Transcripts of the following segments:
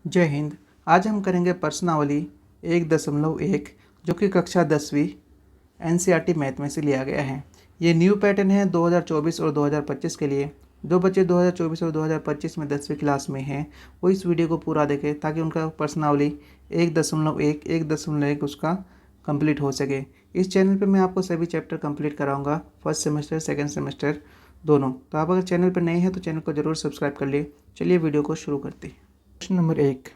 जय हिंद। आज हम करेंगे प्रश्नावली 1.1 जो कि कक्षा 10वीं एनसीईआरटी मैथ में से लिया गया है। ये न्यू पैटर्न है 2024 और 2025 के लिए। जो बच्चे 2024 और 2025 में 10वीं क्लास में हैं वो इस वीडियो को पूरा देखें ताकि उनका प्रश्नावली 1.1 उसका कंप्लीट हो सके। इस चैनल पे मैं आपको सभी चैप्टर कंप्लीट कराऊंगा, फर्स्ट सेमेस्टर सेकंड सेमेस्टर दोनों। तो आप अगर चैनल पर नए हैं तो चैनल को ज़रूर सब्सक्राइब कर लिए। चलिए वीडियो को शुरू करते हैं। प्रश्न नंबर 1,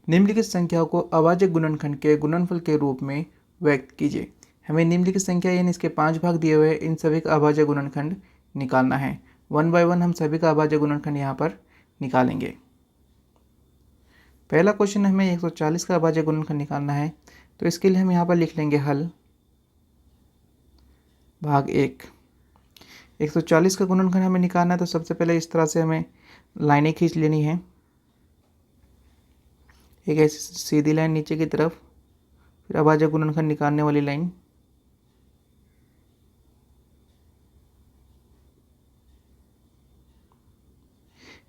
निम्नलिखित संख्याओं को अभाज्य गुणनखंड के गुणनफल के रूप में व्यक्त कीजिए। हमें निम्नलिखित संख्या यानी इसके 5 भाग दिए हुए हैं, इन सभी का अभाज्य गुणनखंड निकालना है। 1 बाय 1 हम सभी का अभाज्य गुणनखंड यहाँ पर निकालेंगे। पहला क्वेश्चन हमें 140 का अभाज्य गुणनखंड निकालना है, तो इसके लिए हम यहाँ पर लिख लेंगे हल भाग 1। 140 का गुणनखंड हमें निकालना है, तो सबसे पहले इस तरह से हमें लाइनें खींच लेनी है। एक ऐसी सीधी लाइन नीचे की तरफ, फिर अभाज्य गुणनखंड निकालने वाली लाइन,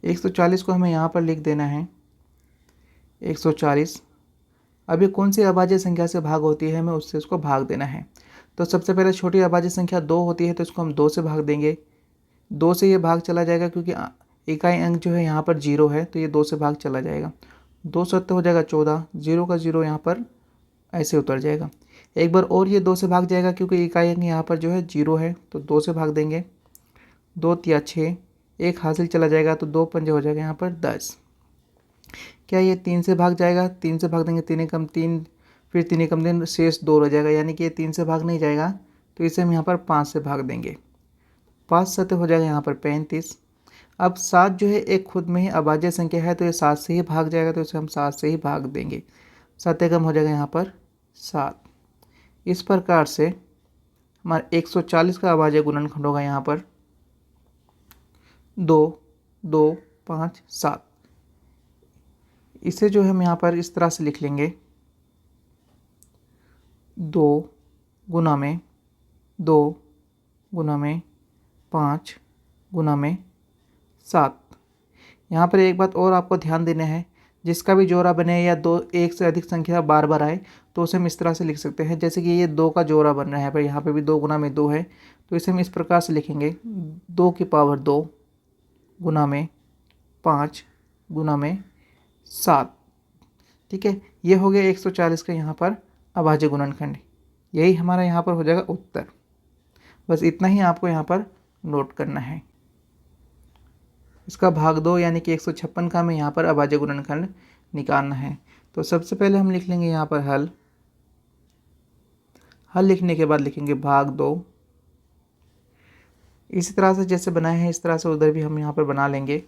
एक 140 को हमें यहाँ पर लिख देना है 140। अब ये कौन सी अभाज्य संख्या से भाग होती है, हमें उससे उसको भाग देना है। तो सबसे पहले छोटी अभाज्य संख्या 2 होती है, तो इसको हम 2 से भाग देंगे। 2 से ये भाग चला जाएगा क्योंकि इकाई अंक जो है यहाँ पर 0 है, तो ये 2 से भाग चला जाएगा। 2 सत्ते हो जाएगा 14, 0 का 0 यहाँ पर ऐसे उतर जाएगा। एक बार और ये 2 से भाग जाएगा क्योंकि इकाई अंक यहाँ पर जो है 0 है, तो 2 से भाग देंगे। 2 तिया 6, एक हासिल चला जाएगा, तो 2 पंजे हो जाएगा यहाँ पर 10। क्या ये 3 से भाग जाएगा? 3 से भाग देंगे, 3 एकम 3, फिर 3 एकम 3, शेष 2 रह जाएगा, यानी कि ये 3 से भाग नहीं जाएगा, तो इसे हम यहाँ पर 5 से भाग देंगे। 5 सत्ते हो जाएगा यहाँ पर 35। अब 7 जो है एक खुद में ही अभाज्य संख्या है, तो ये 7 से ही भाग जाएगा, तो इसे हम 7 से ही भाग देंगे। 7 एकम हो जाएगा यहाँ पर 7। इस प्रकार से हमारा 140 का अभाज्य गुणनखंड होगा यहाँ पर 2, 2, 5, 7। इसे जो हम यहाँ पर इस तरह से लिख लेंगे 2 गुना में 2 गुना में 5 गुना में 7। यहाँ पर एक बात और आपको ध्यान देना है, जिसका भी जोड़ा बने या एक से अधिक संख्या बार बार आए तो उसे हम इस तरह से लिख सकते हैं। जैसे कि ये 2 का जोड़ा बन रहा है, पर यहाँ पे भी 2 गुना में 2 है, तो इसे हम इस प्रकार से लिखेंगे 2 की पावर 2 गुना में 5 गुना में 7। ठीक है, ये हो गया 140 का यहाँ पर अभाज्य गुणनखंड। यही हमारा यहाँ पर हो जाएगा उत्तर। बस इतना ही आपको यहाँ पर नोट करना है। इसका भाग 2 यानी कि 156 का हमें यहाँ पर अभाज्य गुणनखंड निकालना है। तो सबसे पहले हम लिख लेंगे यहाँ पर हल लिखने के बाद लिखेंगे भाग 2। इसी तरह से जैसे बनाए हैं इस तरह से उधर भी हम यहाँ पर बना लेंगे।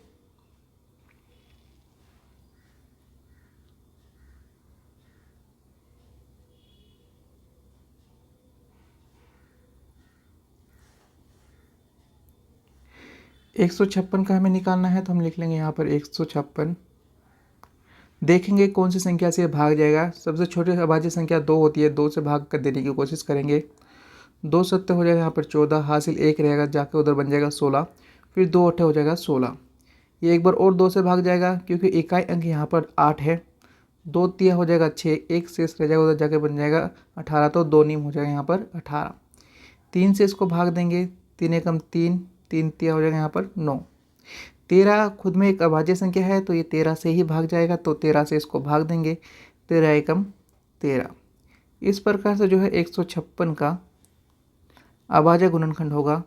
एक 156 का हमें निकालना है, तो हम लिख लेंगे यहाँ पर 156। देखेंगे कौन सी संख्या से भाग जाएगा। सबसे छोटी अभाज्य संख्या 2 होती है, 2 से भाग कर देने की कोशिश करेंगे। 2 सत्ते हो जाएगा यहाँ पर 14, हासिल 1 रहेगा, जाकर उधर बन जाएगा 16, फिर 2 अट्ठे हो जाएगा 16। ये एक बार और 2 से भाग जाएगा क्योंकि इकाई अंक यहाँ पर 8 है। 2 तिया हो जाएगा 6, एक शेष रह जाएगा, उधर जाके बन जाएगा 18, तो 2 नीम हो जाएगा यहाँ पर 18। 3 से इसको भाग देंगे, 3 एकम 3, 3 तिया हो जाएगा यहाँ पर 9। 13 खुद में एक अभाज्य संख्या है, तो ये 13 से ही भाग जाएगा, तो 13 से इसको भाग देंगे, 13 एकम 13। इस प्रकार से जो है 156 का अभाज्य गुणनखंड होगा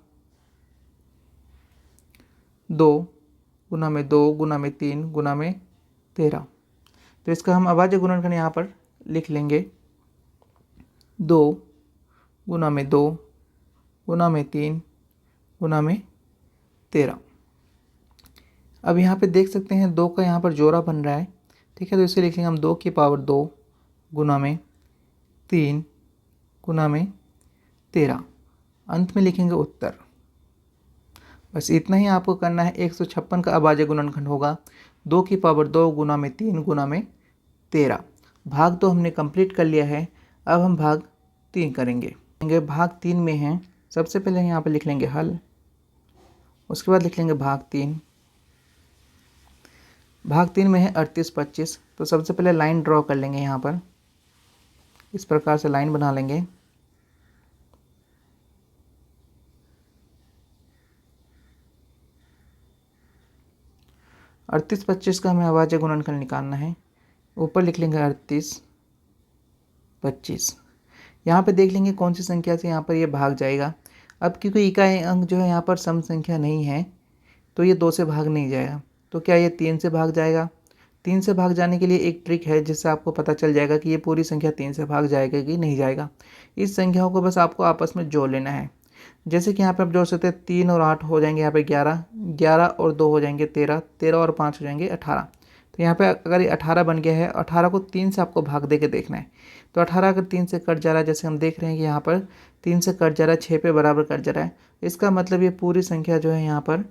2 गुना में 2 गुना में 3 गुना में 13। तो इसका हम अभाज्य गुणनखंड यहाँ पर लिख लेंगे 2 गुना में 2 गुना में 3 गुना में 13। अब यहाँ पे देख सकते हैं 2 का यहाँ पर जोड़ा बन रहा है। ठीक है, तो इसे लिखेंगे हम 2 की पावर 2 गुना में 3 गुना में 13। अंत में लिखेंगे उत्तर। बस इतना ही आपको करना है। 156 का अभाज्य गुणनखंड होगा 2 की पावर 2 गुना में 3 गुना में 13। भाग 2 हमने कंप्लीट कर लिया है। अब हम भाग 3 करेंगे। भाग 3 में हैं, सबसे पहले यहाँ पर लिख लेंगे हल, उसके बाद लिख लेंगे भाग 3। भाग 3 में है 38 25। तो सबसे पहले लाइन ड्रॉ कर लेंगे, यहाँ पर इस प्रकार से लाइन बना लेंगे। अड़तीस 25 का हमें अभाज्य गुणनखंड निकालना है। ऊपर लिख लेंगे 38 25। यहाँ पे देख लेंगे कौन सी संख्या से यहाँ पर ये भाग जाएगा। अब क्योंकि इकाई अंक जो है यहाँ पर सम संख्या नहीं है, तो ये 2 से भाग नहीं जाएगा। तो क्या ये 3 से भाग जाएगा? 3 से भाग जाने के लिए एक ट्रिक है, जिससे आपको पता चल जाएगा कि ये पूरी संख्या 3 से भाग जाएगा कि नहीं जाएगा। इस संख्याओं को बस आपको आपस में जोड़ लेना है। जैसे कि यहाँ पे आप जोड़ सकते हैं, 3 और 8 हो जाएंगे यहाँ पे 11, 11 और 2 हो जाएंगे 13, 13 और 5 हो जाएंगे 18। तो यहाँ पे अगर ये 18 बन गया है, 18 को 3 से आपको भाग दे के देखना है। तो 18 अगर 3 से कट जा रहा है, जैसे हम देख रहे हैं कि यहाँ पर 3 से कट जा रहा है, 6 पे बराबर कट जा रहा है, इसका मतलब ये पूरी संख्या जो है यहाँ पर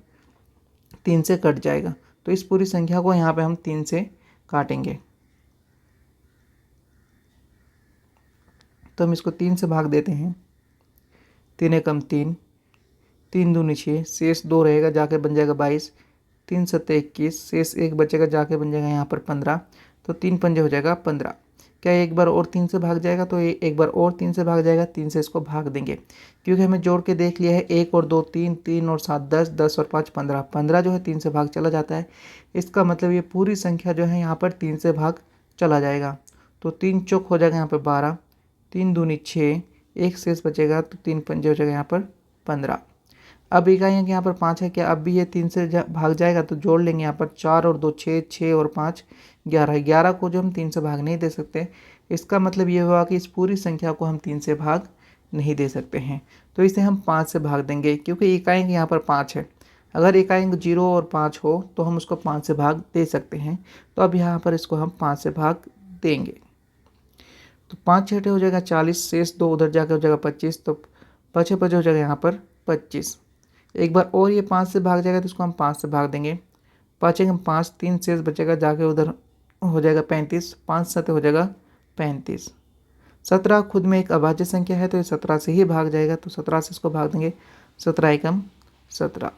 3 से कट जाएगा। तो इस पूरी संख्या को यहाँ पे हम 3 से काटेंगे। तो हम इसको 3 से भाग देते हैं। 3 एकम 3, 3 दूनी 6, शेष 2 रहेगा, जाके बन जाएगा 22, 3 सत्ते 21, शेष 1 बचेगा, जाके बन जाएगा यहाँ पर 15। तो 3 पंजे हो जाएगा 15। क्या एक बार और 3 से भाग जाएगा? तो ये एक बार और 3 से भाग जाएगा। 3 से इसको भाग देंगे, क्योंकि हमें जोड़ के देख लिया है। 1 और 2 3, 3 और 7 10, 10 और 5 15, 15 जो है 3 से भाग चला जाता है। इसका मतलब ये पूरी संख्या जो है यहाँ पर 3 से भाग चला जाएगा। तो 3 चौक हो जाएगा यहाँ पर 12, 3 दूनी 6, एक शेष बचेगा, तो 3 पंजे हो जाएगा यहाँ पर 15। अब इकाई अंक यहाँ पर 5 है, क्या अब भी ये 3 से भाग जाएगा? तो जोड़ लेंगे यहाँ पर 4 और 2 6, 6 और 5 11 है। 11 को जो हम 3 से भाग नहीं दे सकते, इसका मतलब ये हुआ कि इस पूरी संख्या को हम 3 से भाग नहीं दे सकते हैं। तो इसे हम 5 से भाग देंगे, क्योंकि इकाई अंक यहाँ पर 5 है। अगर इकाई अंक 0 और 5 हो तो हम उसको 5 से भाग दे सकते हैं। तो अब यहाँ पर इसको हम 5 से भाग देंगे। तो 5 छठे हो जाएगा 40, शेष 2 उधर जाकर हो जाएगा 25। तो 5 5 हो जाएगा यहाँ पर 25। एक बार और ये 5 से भाग जाएगा, तो इसको हम 5 से भाग देंगे। 5 एकम 5, 3 शेष बचेगा, जाके उधर हो जाएगा 35, 5 7 हो जाएगा 35। 17 खुद में एक अभाज्य संख्या है, तो ये 17 से ही भाग जाएगा। तो 17 से इसको भाग देंगे, 17 एकम 17।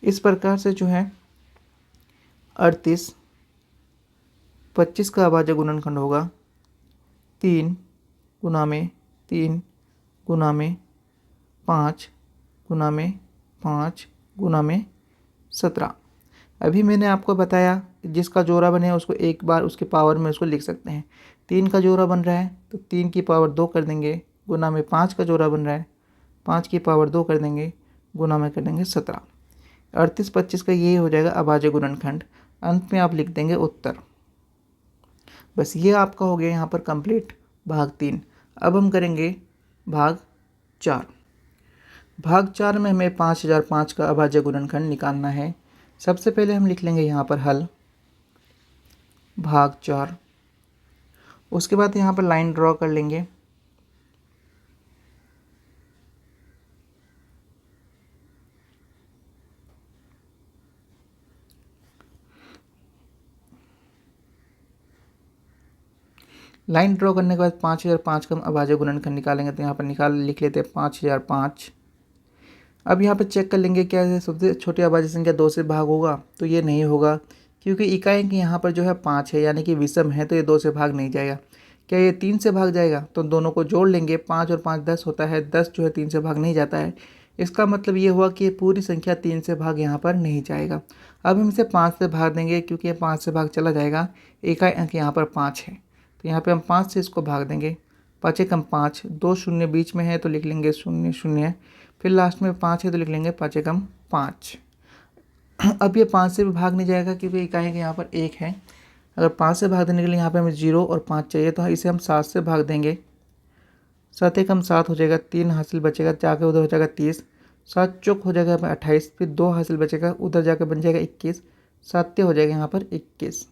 इस प्रकार से जो है 38 25 का अभाज्य गुणनखंड होगा 3 गुना में 3 गुना में 5 गुना में 5 गुना में 17। अभी मैंने आपको बताया जिसका जोड़ा बने उसको एक बार उसके पावर में उसको लिख सकते हैं। 3 का जोड़ा बन रहा है तो 3 की पावर 2 कर देंगे, गुना में 5 का जोड़ा बन रहा है, 5 की पावर 2 कर देंगे, गुना में कर देंगे 17। 38 25 का ये हो जाएगा अभाज्य गुणनखंड। अंत में आप लिख देंगे उत्तर। बस ये आपका हो गया यहाँ पर कंप्लीट भाग 3। अब हम करेंगे भाग 4। भाग 4 में हमें 5005 का अभाज्य गुणनखंड निकालना है। सबसे पहले हम लिख लेंगे यहाँ पर हल भाग 4। उसके बाद यहाँ पर लाइन ड्रॉ कर लेंगे। लाइन ड्रॉ करने के बाद 5005 का हम अभाज्य गुणनखंड निकालेंगे। तो यहाँ पर लिख लेते हैं 5005। अब यहाँ पर चेक कर लेंगे क्या सबसे छोटी अभाज्य संख्या 2 से भाग होगा? तो ये नहीं होगा, क्योंकि इकाई अंक यहाँ पर जो है 5 है, यानी कि विषम है, तो ये 2 से भाग नहीं जाएगा। क्या ये 3 से भाग जाएगा? तो दोनों को जोड़ लेंगे, 5 और 5 10 होता है, 10 जो है 3 से भाग नहीं जाता है। इसका मतलब ये हुआ कि ये पूरी संख्या 3 से भाग यहाँ पर नहीं जाएगा। अब हम इसे 5 से भाग देंगे, क्योंकि ये 5 से भाग चला जाएगा। इकाई अंक यहाँ पर 5 है, तो यहाँ पर हम 5 से इसको भाग देंगे। 5 एकम 5, 2 शून्य बीच में है तो लिख लेंगे 0 0, फिर लास्ट में 5 है तो लिख लेंगे 5 एकम 5। अब ये 5 से भी भाग नहीं जाएगा, क्योंकि इकाई अंक यहाँ पर 1 है। अगर 5 से भाग देने के लिए यहाँ पे हमें 0 और 5 चाहिए, तो इसे हम 7 से भाग देंगे। 7 एकम 7 हो जाएगा, 3 हासिल बचेगा, जाके उधर हो जाएगा 30, 7 चौक हो जाएगा 28, फिर 2 हासिल बचेगा, उधर जाकर बन जाएगा 21, 7 हो जाएगा यहाँ पर 21।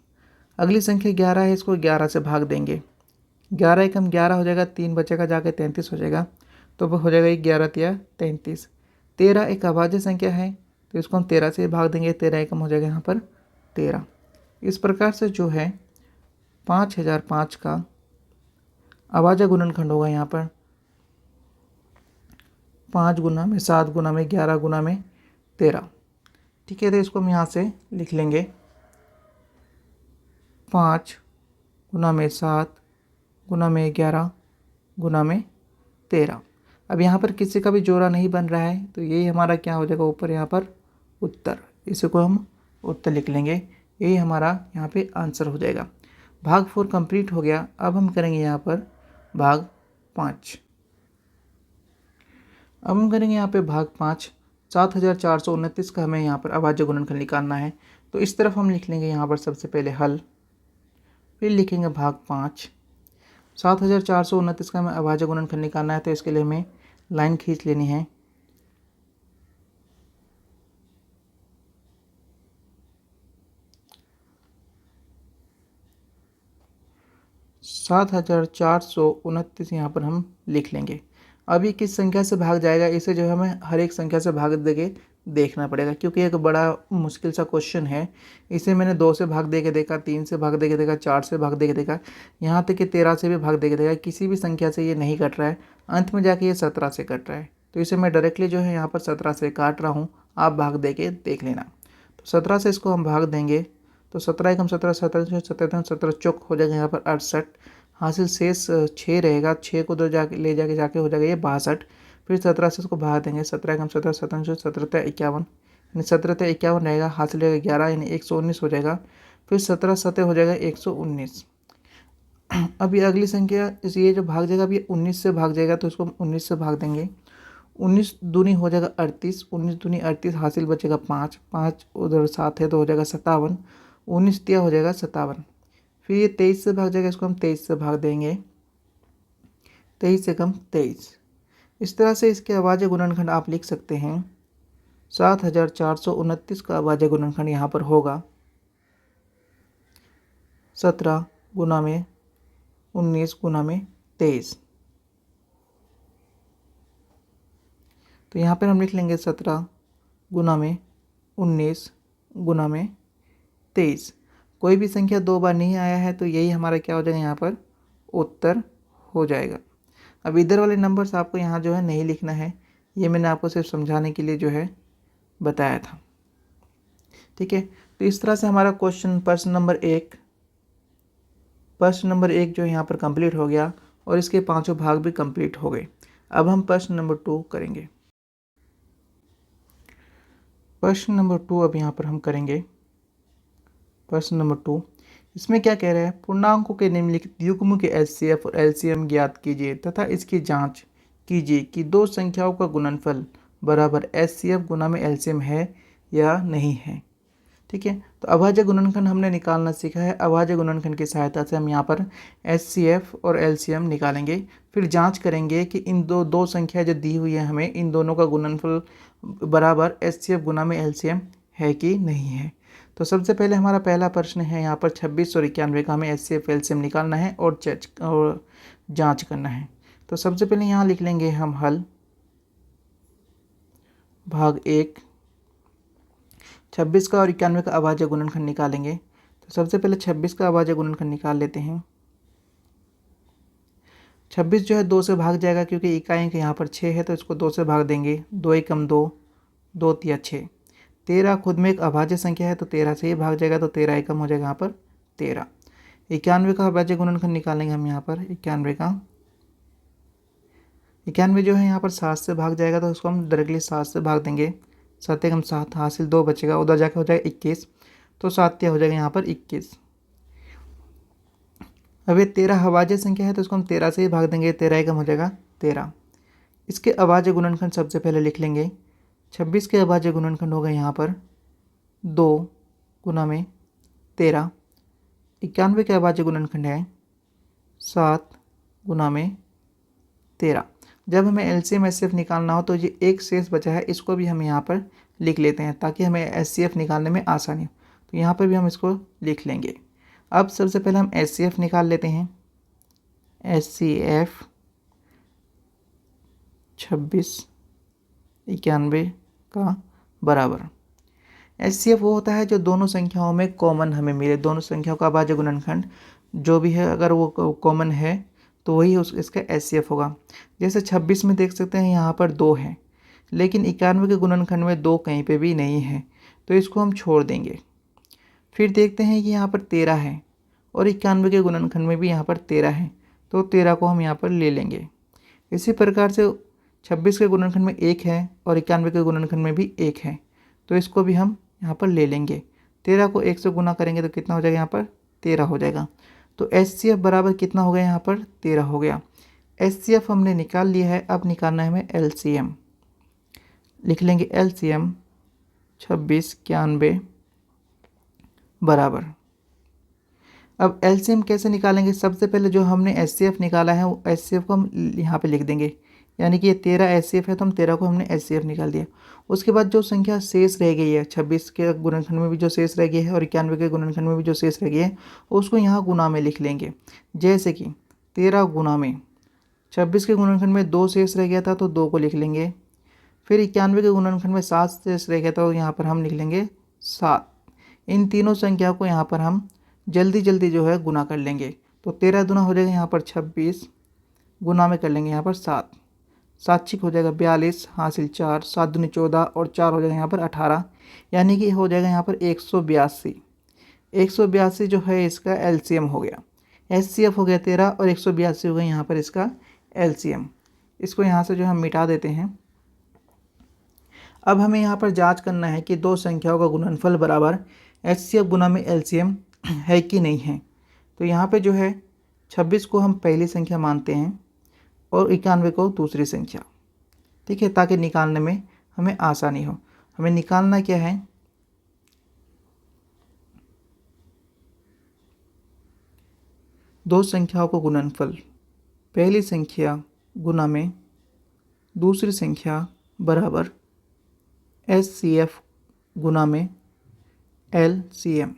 अगली संख्या 11 है, इसको 11 से भाग देंगे। 11 एकम 11 हो जाएगा, 3 बचेगा, जाके 33 हो जाएगा, तो वो हो जाएगा 11 तिया 33। 13 एक अभाज्य संख्या है, तो इसको हम 13 से भाग देंगे। 13 एकम हो जाएगा यहाँ पर 13। इस प्रकार से जो है 5005 का अभाज्य गुणनखंड होगा यहाँ पर 5 गुना में 7 गुना में 11 गुना में 13। ठीक है, तो इसको हम यहाँ से लिख लेंगे। 5 गुना में 7 गुना में 11 गुना में 13। अब यहाँ पर किसी का भी जोड़ा नहीं बन रहा है, तो यही हमारा क्या हो जाएगा ऊपर यहाँ पर उत्तर, इसी को हम उत्तर लिख लेंगे। यही हमारा यहाँ पे आंसर हो जाएगा। भाग 4 कंप्लीट हो गया। अब हम करेंगे यहाँ पर भाग 5। अब हम करेंगे यहाँ पे भाग 5। 7429 का हमें यहाँ पर अभाज्य गुणनखंड निकालना है। तो इस तरफ हम लिख लेंगे यहाँ पर सबसे पहले हल, फिर लिखेंगे भाग 5। 7429 का हमें अभाज्य गुणनखंड निकालना है, तो इसके लिए हमें लाइन खींच लेनी है। सात 7429 यहाँ पर हम लिख लेंगे। अब ये किस संख्या से भाग जाएगा, इसे जो है हमें हर एक संख्या से भाग देके देखना पड़ेगा, क्योंकि एक बड़ा मुश्किल सा क्वेश्चन है। इसे मैंने 2 से भाग दे के देखा, 3 से भाग दे के देखा, 4 से भाग दे के देखा, यहाँ तक कि 13 से भी भाग दे के देखा। किसी भी संख्या से ये नहीं कट रहा है, अंत में जाके ये 17 से कट रहा है। तो इसे मैं डायरेक्टली जो है यहाँ पर 17 से काट रहा हूँ, आप भाग दे के देख लेना। तो 17 से इसको हम भाग देंगे, तो 17 एकम 17, 17 चौक हो जाएगा यहाँ पर 68। हासिल शेष 6 रहेगा, 6 को ले जाके हो जाएगा ये 62। फिर 17 से इसको भाग देंगे, 17 एकम 17, 17 17 51, यानी 17 51 रहेगा, हासिल रहेगा 11, यानी 119 हो जाएगा। फिर 17 7 हो जाएगा 119। अब ये अगली संख्या ये जो भाग जाएगा, अब ये 19 से भाग जाएगा, तो इसको हम 19 से भाग देंगे। 19 दूनी हो जाएगा 38, 19 दूनी 38, हासिल बचेगा 5, 5 उधर 7 है तो हो जाएगा 57, 19 तिया हो जाएगा 57। फिर ये 23 से भाग जाएगा, इसको हम 23 से भाग देंगे, 23 एकम 23। इस तरह से इसके अभाज्य गुणनखंड आप लिख सकते हैं। 7429 का अभाज्य गुणनखंड यहाँ पर होगा 17 गुना में 19 गुना में 23। तो यहाँ पर हम लिख लेंगे 17 गुना में 19 गुना में 23। कोई भी संख्या 2 बार नहीं आया है, तो यही हमारा क्या हो जाएगा यहाँ पर उत्तर हो जाएगा। अब इधर वाले नंबर्स आपको यहाँ जो है नहीं लिखना है, ये मैंने आपको सिर्फ समझाने के लिए जो है बताया था। ठीक है, तो इस तरह से हमारा प्रश्न नंबर 1 जो यहाँ पर कंप्लीट हो गया, और इसके 5 भाग भी कंप्लीट हो गए। अब हम प्रश्न नंबर 2 करेंगे। प्रश्न नंबर 2 अब यहाँ पर हम करेंगे। प्रश्न नंबर 2, इसमें क्या कह रहा है, पूर्णांकों के निम्नलिखित युग्म के एचसीएफ और एलसीएम ज्ञात कीजिए तथा इसकी जांच कीजिए कि दो संख्याओं का गुणनफल बराबर एचसीएफ गुना में एलसीएम है या नहीं है। ठीक है, तो अभाज्य गुणनखंड हमने निकालना सीखा है। अभाज्य गुणनखंड की सहायता से हम यहाँ पर एचसीएफ और एलसीएम निकालेंगे, फिर जांच करेंगे कि इन दो संख्या जो दी हुई है हमें, इन दोनों का गुणनफल बराबर एचसीएफ गुना में एलसीएम है कि नहीं है। तो सबसे पहले हमारा पहला प्रश्न है यहाँ पर 26 और 91 का हमें एचसीएफ एलसीएम निकालना है और जांच करना है। तो सबसे पहले यहाँ लिख लेंगे हम हल। भाग 1, 26 का और 91 का अभाज्य गुणनखंड निकालेंगे। तो सबसे पहले 26 का अभाज्य गुणनखंड निकाल लेते हैं। 26 जो है 2 से भाग जाएगा, क्योंकि इकाई अंक यहाँ पर 6 है, तो इसको 2 से भाग देंगे। 2 एकम 2, 2 तिया 6। 13 खुद में एक अभाज्य संख्या है, तो 13 से ही भाग जाएगा, तो 13 एकम हो जाएगा यहाँ पर 13। 91 का अभाज्य गुणनखंड निकालेंगे हम यहाँ पर। 91 जो है यहाँ पर 7 से भाग जाएगा, तो उसको हम डायरेक्टली 7 से भाग देंगे। 7 एकम 7, हासिल 2 बचेगा, उधर जाके हो जाएगा 21, तो 7 तिया हो जाएगा यहाँ पर 21। अब ये 13 अभाज्य संख्या है, तो इसको हम 13 से ही भाग देंगे। 13 एकम हो जाएगा 13। इसके अभाज्य गुणनखंड सबसे पहले लिख लेंगे। 26 के अभाज्य गुणनखंड होगा यहाँ पर 2 गुना में 13। 91 के अभाज्य गुणनखंड है 7 गुना में 13। जब हमें एलसीएम एचसीएफ निकालना हो, तो ये एक शेष बचा है, इसको भी हम यहाँ पर लिख लेते हैं ताकि हमें एचसीएफ निकालने में आसानी हो। तो यहाँ पर भी हम इसको लिख लेंगे। अब सबसे पहले हम एचसीएफ निकाल लेते हैं। एचसीएफ 26 91 का बराबर। एचसीएफ वो होता है जो दोनों संख्याओं में कॉमन हमें मिले। दोनों संख्याओं का अभाज्य गुणनखंड जो भी है, अगर वो कॉमन है तो वही इसका एचसीएफ होगा। जैसे 26 में देख सकते हैं यहाँ पर 2 है, लेकिन 91 के गुणनखंड में 2 कहीं पे भी नहीं है, तो इसको हम छोड़ देंगे। फिर देखते हैं कि यहाँ पर 13 है और 91 के गुणनखंड में भी यहाँ पर 13 है, तो 13 को हम यहाँ पर ले लेंगे। इसी प्रकार से 26 के गुणनखंड में 1 है और 91 के गुणनखंड में भी 1 है, तो इसको भी हम यहाँ पर ले लेंगे। 13 को 1 से गुना करेंगे तो कितना हो जाएगा, यहाँ पर 13 हो जाएगा। तो HCF बराबर कितना हो गया, यहाँ पर 13 हो गया। HCF हमने निकाल लिया है, अब निकालना है हमें LCM। लिख लेंगे LCM 26 91 बराबर। अब LCM कैसे निकालेंगे, सबसे पहले जो हमने HCF निकाला है वो HCF को हम यहाँ पे लिख देंगे, यानी कि ये 13 HCF है तो हम 13 को हमने HCF निकाल दिया। उसके बाद जो संख्या शेष रह गई है, 26 के गुणनखंड में भी जो शेष रह गई है और 91 के गुणनखंड में भी जो शेष रह गई है, उसको यहाँ गुना में लिख लेंगे। जैसे कि 13 गुना में 26 के गुणनखंड में 2 शेष रह गया था तो 2 को लिख लेंगे। फिर 91 के गुणनखंड में 7 शेष रह गया था तो यहाँ पर हम लिख लेंगे 7। इन तीनों संख्या को यहाँ पर हम जल्दी जल्दी जो है गुना कर लेंगे। तो 13 दुना हो जाएगा यहाँ पर 26, गुना में कर लेंगे यहाँ पर 7, 7 छिक हो जाएगा 42, हासिल 4, 7 दूनी 14 और 4 हो जाएगा यहाँ पर 18, यानी कि हो जाएगा यहाँ पर 182। 182 जो है इसका LCM हो गया। HCF हो गया 13 और 182 हो गया यहाँ पर इसका LCM। इसको यहाँ से जो हम मिटा देते हैं। अब हमें यहाँ पर जांच करना है कि दो संख्याओं का गुणनफल बराबर HCF गुना में LCM है कि नहीं है। तो यहाँ पे जो है 26 को हम पहली संख्या मानते हैं और 91 को दूसरी संख्या, ठीक है, ताकि निकालने में हमें आसानी हो। हमें निकालना क्या है, दो संख्याओं को गुणनफल, पहली संख्या गुना में दूसरी संख्या बराबर HCF गुना में LCM।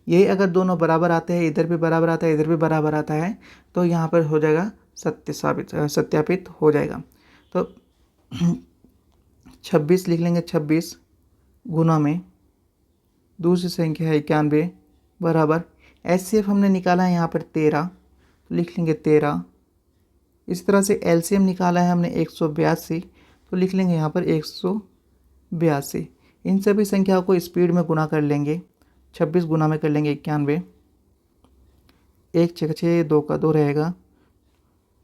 यही अगर दोनों बराबर आते हैं, इधर भी बराबर आता है इधर भी बराबर आता है, तो यहाँ पर हो जाएगा सत्यापित हो जाएगा। तो 26 लिख लेंगे, 26 गुना में दूसरी संख्या है 91 बराबर HCF हमने निकाला है यहाँ पर 13, तो लिख लेंगे 13। इस तरह से LCM निकाला है हमने 182, तो लिख लेंगे यहाँ पर 182। इन सभी संख्याओं को स्पीड में गुना कर लेंगे। 26 गुना में कर लेंगे 91, 1 6 6 2 का 2 रहेगा,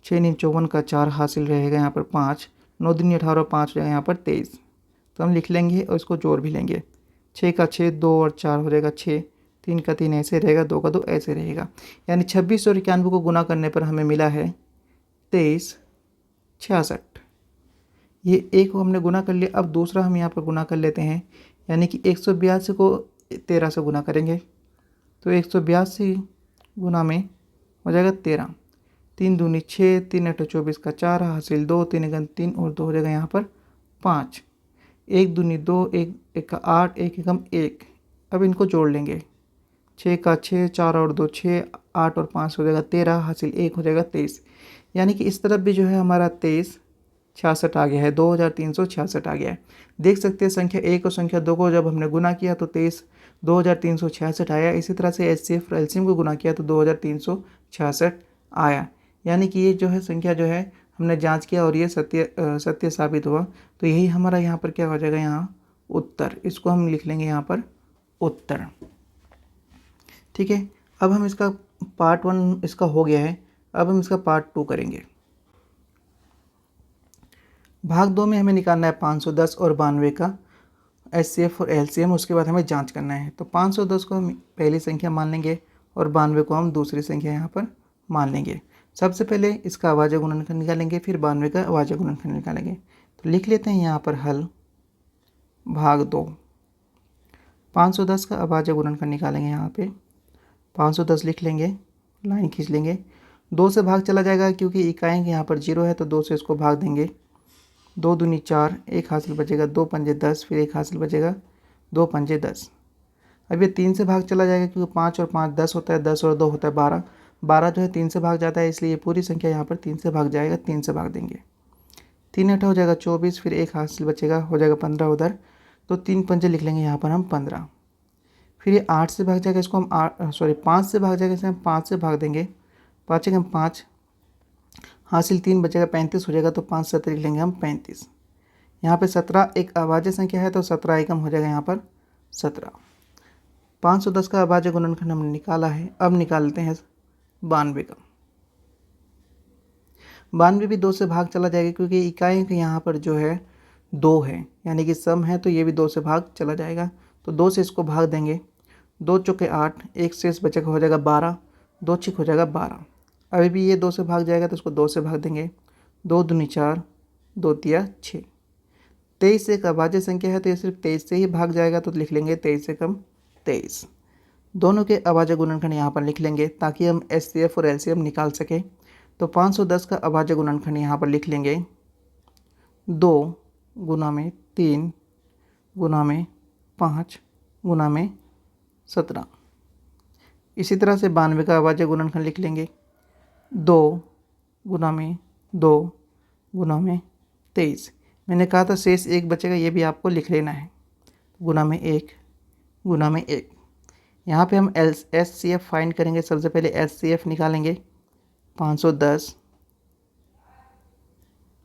6 9 54 का 4 हासिल रहेगा यहाँ पर 5, 9 दिन 18 5 हो जाएगा यहाँ पर 23। तो हम लिख लेंगे और इसको जोड़ भी लेंगे। 6 का 6 2 और 4 हो जाएगा 6, 3 का 3 ऐसे रहेगा, 2 का 2 ऐसे रहेगा। यानी 26 और 91 को गुना करने पर हमें मिला है 23 66। ये एक को हमने गुना कर लिया। अब दूसरा हम यहाँ पर गुना कर लेते हैं, यानी कि 182 को 13 से गुना करेंगे, तो 182 गुना में हो जाएगा 13, 3 दूनी 6, 3 8 24 का 4 हासिल 2, 3 एकम 3 और 2 हो जाएगा यहाँ पर 5, 1 दूनी 2, 1 1 का 8, 1 एकम 1। अब इनको जोड़ लेंगे, 6 का 6, 4 और 2 6, 8 और 5 हो जाएगा 13 हासिल 1 हो जाएगा 23। यानी कि इस तरफ भी जो है हमारा 23 66 आ गया है, 2366 आ गया है। देख सकते हैं संख्या 1 और संख्या 2 को जब हमने गुना किया तो 23 2366 आया। इसी तरह से HCF और LCM को गुना किया तो 2366 आया। यानी कि ये जो है संख्या जो है हमने जांच किया और ये सत्य साबित हुआ। तो यही हमारा यहाँ पर क्या हो जाएगा, यहाँ उत्तर। इसको हम लिख लेंगे यहाँ पर उत्तर, ठीक है। अब हम इसका पार्ट 1 इसका हो गया है, अब हम इसका पार्ट 2 करेंगे। भाग 2 में हमें निकालना है 510 और 92 का HCF और LCM। उसके बाद हमें जांच करना है। तो 510 को हम पहली संख्या मान लेंगे और 92 को हम दूसरी संख्या यहाँ पर मान लेंगे। सबसे पहले इसका अभाज्य गुणनखंड निकालेंगे, फिर 92 का अभाज्य गुणनखंड निकालेंगे। तो लिख लेते हैं यहाँ पर हल भाग 2। 510 का अभाज्य गुणनखंड निकालेंगे। यहाँ पे 510 लिख लेंगे, लाइन खींच लेंगे। 2 से भाग चला जाएगा क्योंकि इकाई यहाँ पर 0 है, तो 2 से इसको भाग देंगे। 2 दूनी 4, 1 हासिल बचेगा, 2 पंजे 10, फिर 1 हासिल बचेगा, 2 पंजे 10। अब ये 3 से भाग चला जाएगा क्योंकि 5 और 5 10 होता है, 10 और 2 होता है 12। 12 जो है 3 से भाग जाता है, इसलिए ये पूरी संख्या यहाँ पर 3 से भाग जाएगा। 3 से भाग देंगे, 3 8 हो जाएगा 24, फिर 1 हासिल बचेगा, हो जाएगा 15 उधर। तो 3 पंजे लिख लेंगे यहाँ पर हम 15। फिर ये 8 से भाग जाएगा, इसको हम 5 से भाग जाएगा, इसे हम 5 से भाग देंगे। 5 एकम 5 हासिल 3 बचेगा, 35 हो जाएगा। तो 5 7 लिख लेंगे हम 35। यहाँ पे 17 एक अभाज्य संख्या है, तो 17 एकम हो जाएगा यहाँ पर 17। 510 का अभाज्य गुणनखंड हमने निकाला है। अब निकाल लेते हैं 92 का। 92 भी 2 से भाग चला जाएगा क्योंकि इकाई यहाँ पर जो है 2 है, यानी कि सम है, तो ये भी 2 से भाग चला जाएगा। तो 2 से इसको भाग देंगे, 2 चौके 8, एक शेष बचेगा, हो जाएगा 12, 2 छिक हो जाएगा 12। अभी भी ये 2 से भाग जाएगा तो इसको 2 से भाग देंगे, 2 दूनी 4, 2 तिया 6। 23 एक अभाज्य संख्या है तो ये सिर्फ 23 से ही भाग जाएगा, तो लिख लेंगे 23 से कम 23। दोनों के अभाज्य गुणनखंड यहाँ पर लिख लेंगे ताकि हम एचसीएफ और एलसीएम निकाल सकें। तो 510 का अभाज्य गुणनखंड यहाँ पर लिख लेंगे 2 गुना में 3 गुना में 5 गुना में 17। इसी तरह से 92 का अभाज्य गुणनखंड लिख लेंगे 2 गुना में 2 गुना में 23। मैंने कहा था शेष 1 बचेगा, ये भी आपको लिख लेना है, गुना में 1 गुना में 1। यहाँ पे हम एचसीएफ फाइंड करेंगे। सबसे पहले एचसीएफ निकालेंगे 510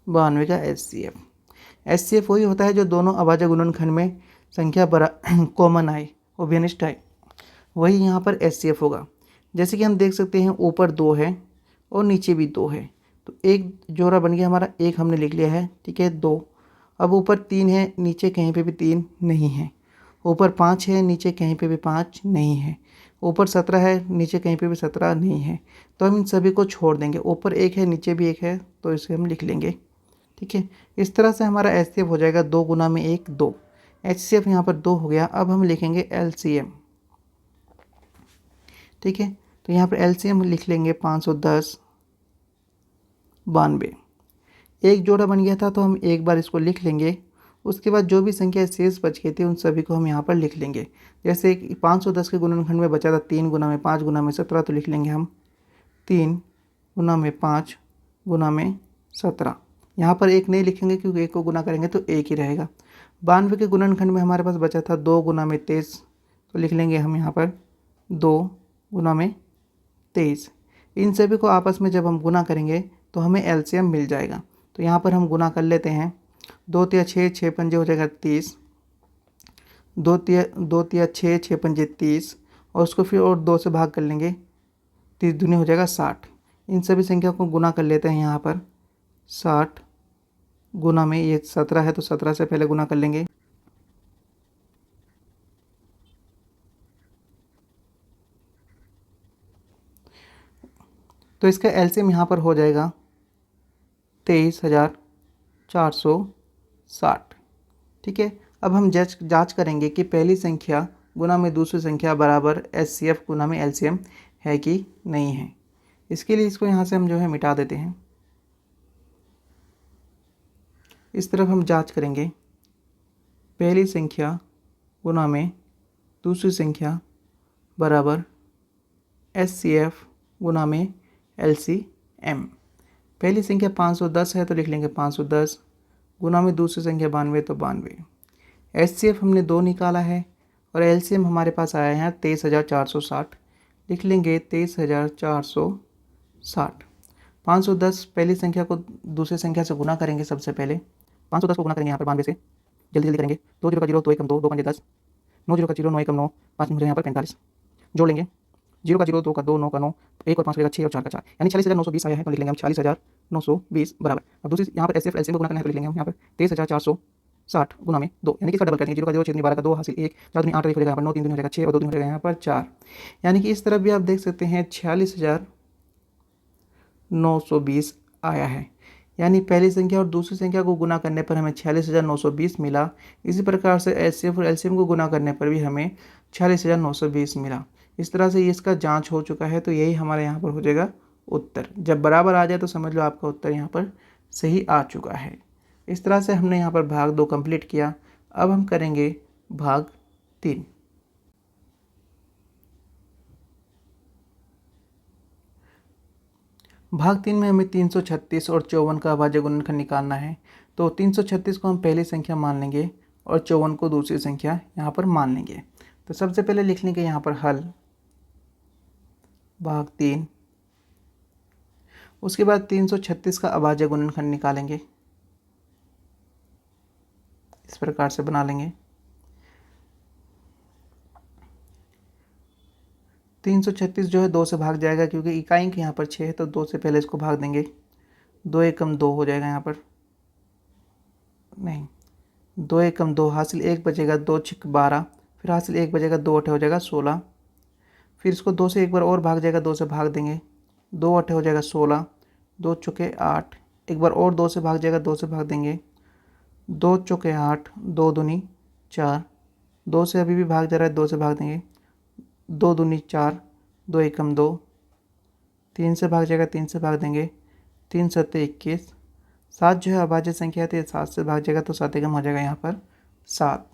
92 का एचसीएफ वही होता है जो दोनों अभाज्य गुणनखंड में संख्या बरा कॉमन आए, उभयनिष्ठ आए, वही यहाँ पर एचसीएफ होगा। जैसे कि हम देख सकते हैं ऊपर 2 है और नीचे भी 2 है, तो एक जोड़ा बन गया हमारा, एक हमने लिख लिया है, ठीक है 2। अब ऊपर 3 है, नीचे कहीं पे भी 3 नहीं है। ऊपर 5 है, नीचे कहीं पे भी 5 नहीं है। ऊपर 17 है, नीचे कहीं पे भी 17 नहीं है। तो हम इन सभी को छोड़ देंगे, ऊपर 1 है नीचे भी 1 है, तो इसे हम लिख लेंगे, ठीक है। इस तरह से हमारा एचसीएफ हो जाएगा 2 गुना में 1 2। एचसीएफ यहाँ पर 2 हो गया। अब हम लिखेंगे एलसीएम, ठीक है। तो यहाँ पर एलसीएम लिख लेंगे 510 92। एक जोड़ा बन गया था तो हम एक बार इसको लिख लेंगे, उसके बाद जो भी संख्या शेष बच गई थी उन सभी को हम यहाँ पर लिख लेंगे। जैसे 510 के गुणनखंड में बचा था 3 गुना में 5 गुना में 17, तो लिख लेंगे हम 3 गुना में 5 गुना में 17। यहाँ पर एक नहीं लिखेंगे क्योंकि एक को गुना करेंगे तो एक ही रहेगा। 92 के गुणनखंड में हमारे पास बचा था 2 गुना में 23, तो लिख लेंगे हम यहाँ पर 2 गुना में 23। इन सभी को आपस में जब हम गुना करेंगे तो हमें एलसीएम मिल जाएगा। तो यहाँ पर हम गुना कर लेते हैं, 2 तिया 6, 6 पंजे हो जाएगा 30, 2 तिया 6, 6 पंजे 30, और उसको फिर और 2 से भाग कर लेंगे, 30 दूनी हो जाएगा 60। इन सभी संख्या को गुना कर लेते हैं। यहाँ पर 60 गुना में ये 17 है तो 17 से पहले गुना कर लेंगे, तो इसका एलसीएम यहाँ पर हो जाएगा 23,460, ठीक है। अब हम जांच करेंगे कि पहली संख्या गुना में दूसरी संख्या बराबर एचसीएफ गुना में एलसीएम है कि नहीं है। इसके लिए इसको यहाँ से हम जो है मिटा देते हैं। इस तरफ हम जांच करेंगे, पहली संख्या गुना में दूसरी संख्या बराबर एचसीएफ गुना में एलसीएम। पहली संख्या 510 है तो लिख लेंगे 510 गुना में दूसरी संख्या 92 तो 92। एचसीएफ हमने 2 निकाला है और एलसीएम हमारे पास आया है 23,460, लिख लेंगे 23,460। 510 पहली संख्या को दूसरी संख्या से गुना करेंगे। सबसे पहले 510 को गुना करेंगे यहाँ पर 92 से, जल्दी जल्दी करेंगे। 2 0 का 0 2 1 2 2 5 10, 9 0 का 0 9 1 9 5 मुझे यहाँ पर 45 जोड़ लेंगे। 0 का 0 2 का 2 9 का 9 1 और 5 का 6 और 4 का 4, यानी 46,920 आया है, तो लिख लेंगे हम 46,920 बराबर। अब दूसरी यहाँ पर एचसीएफ एलसीएम को गुना करना है तो लिख लेंगे हम यहाँ पर 23,460 गुना में 2, यानी कि इसका डबल करेंगे। 0 का 0 6 12 का 2 हासिल 1 4 दूनी 8 हो जाएगा यहाँ पर 9 3 दूनी हो जाएगा 6 और 2 दूनी हो जाएगा यहाँ पर 4, यानी कि इस तरफ भी आप देख सकते हैं 46,920 आया है। यानी पहली संख्या और दूसरी संख्या को गुना करने पर हमें 46,920 मिला। इसी प्रकार से एचसीएफ और एलसीएम को गुना करने पर भी हमें 46,920 मिला। इस तरह से इसका जांच हो चुका है, तो यही हमारे यहाँ पर हो जाएगा उत्तर। जब बराबर आ जाए तो समझ लो आपका उत्तर यहाँ पर सही आ चुका है। इस तरह से हमने यहाँ पर भाग 2 कंप्लीट किया। अब हम करेंगे भाग 3। भाग 3 में हमें 336 और 54 का अभाज्य गुणनखंड निकालना है। तो 336 को हम पहली संख्या मान लेंगे और 54 को दूसरी संख्या यहाँ पर मान लेंगे। तो सबसे पहले लिख लेंगे यहाँ पर हल भाग 3। उसके बाद 336 का अभाज्य गुणनखंड निकालेंगे, इस प्रकार से बना लेंगे। 336 जो है 2 से भाग जाएगा क्योंकि इकाई अंक यहाँ पर 6 है, तो 2 से पहले इसको भाग देंगे। 2 एकम 2 हो जाएगा यहाँ पर, नहीं 2 एकम 2 हासिल 1 बचेगा, 2 छिक 12, फिर हासिल 1 बचेगा, 2 अठे हो जाएगा 16, फिर इसको 2 से एक बार और भाग जाएगा, 2 से भाग देंगे, 2 अठे हो जाएगा 16, 2 चौके 8, एक बार और 2 से भाग जाएगा, 2 से भाग देंगे, 2 चौके 8, 2 दूनी 4, 2 से अभी भी भाग जा रहा है, 2 से भाग देंगे, 2 दूनी 4, 2 एकम 2, 3 से भाग जाएगा, 3 से भाग देंगे, 3 सत्ते 21, 7 जो है अभाज्य संख्या है तो ये 7 से भाग जाएगा, तो 7 एकम हो जाएगा यहाँ पर 7।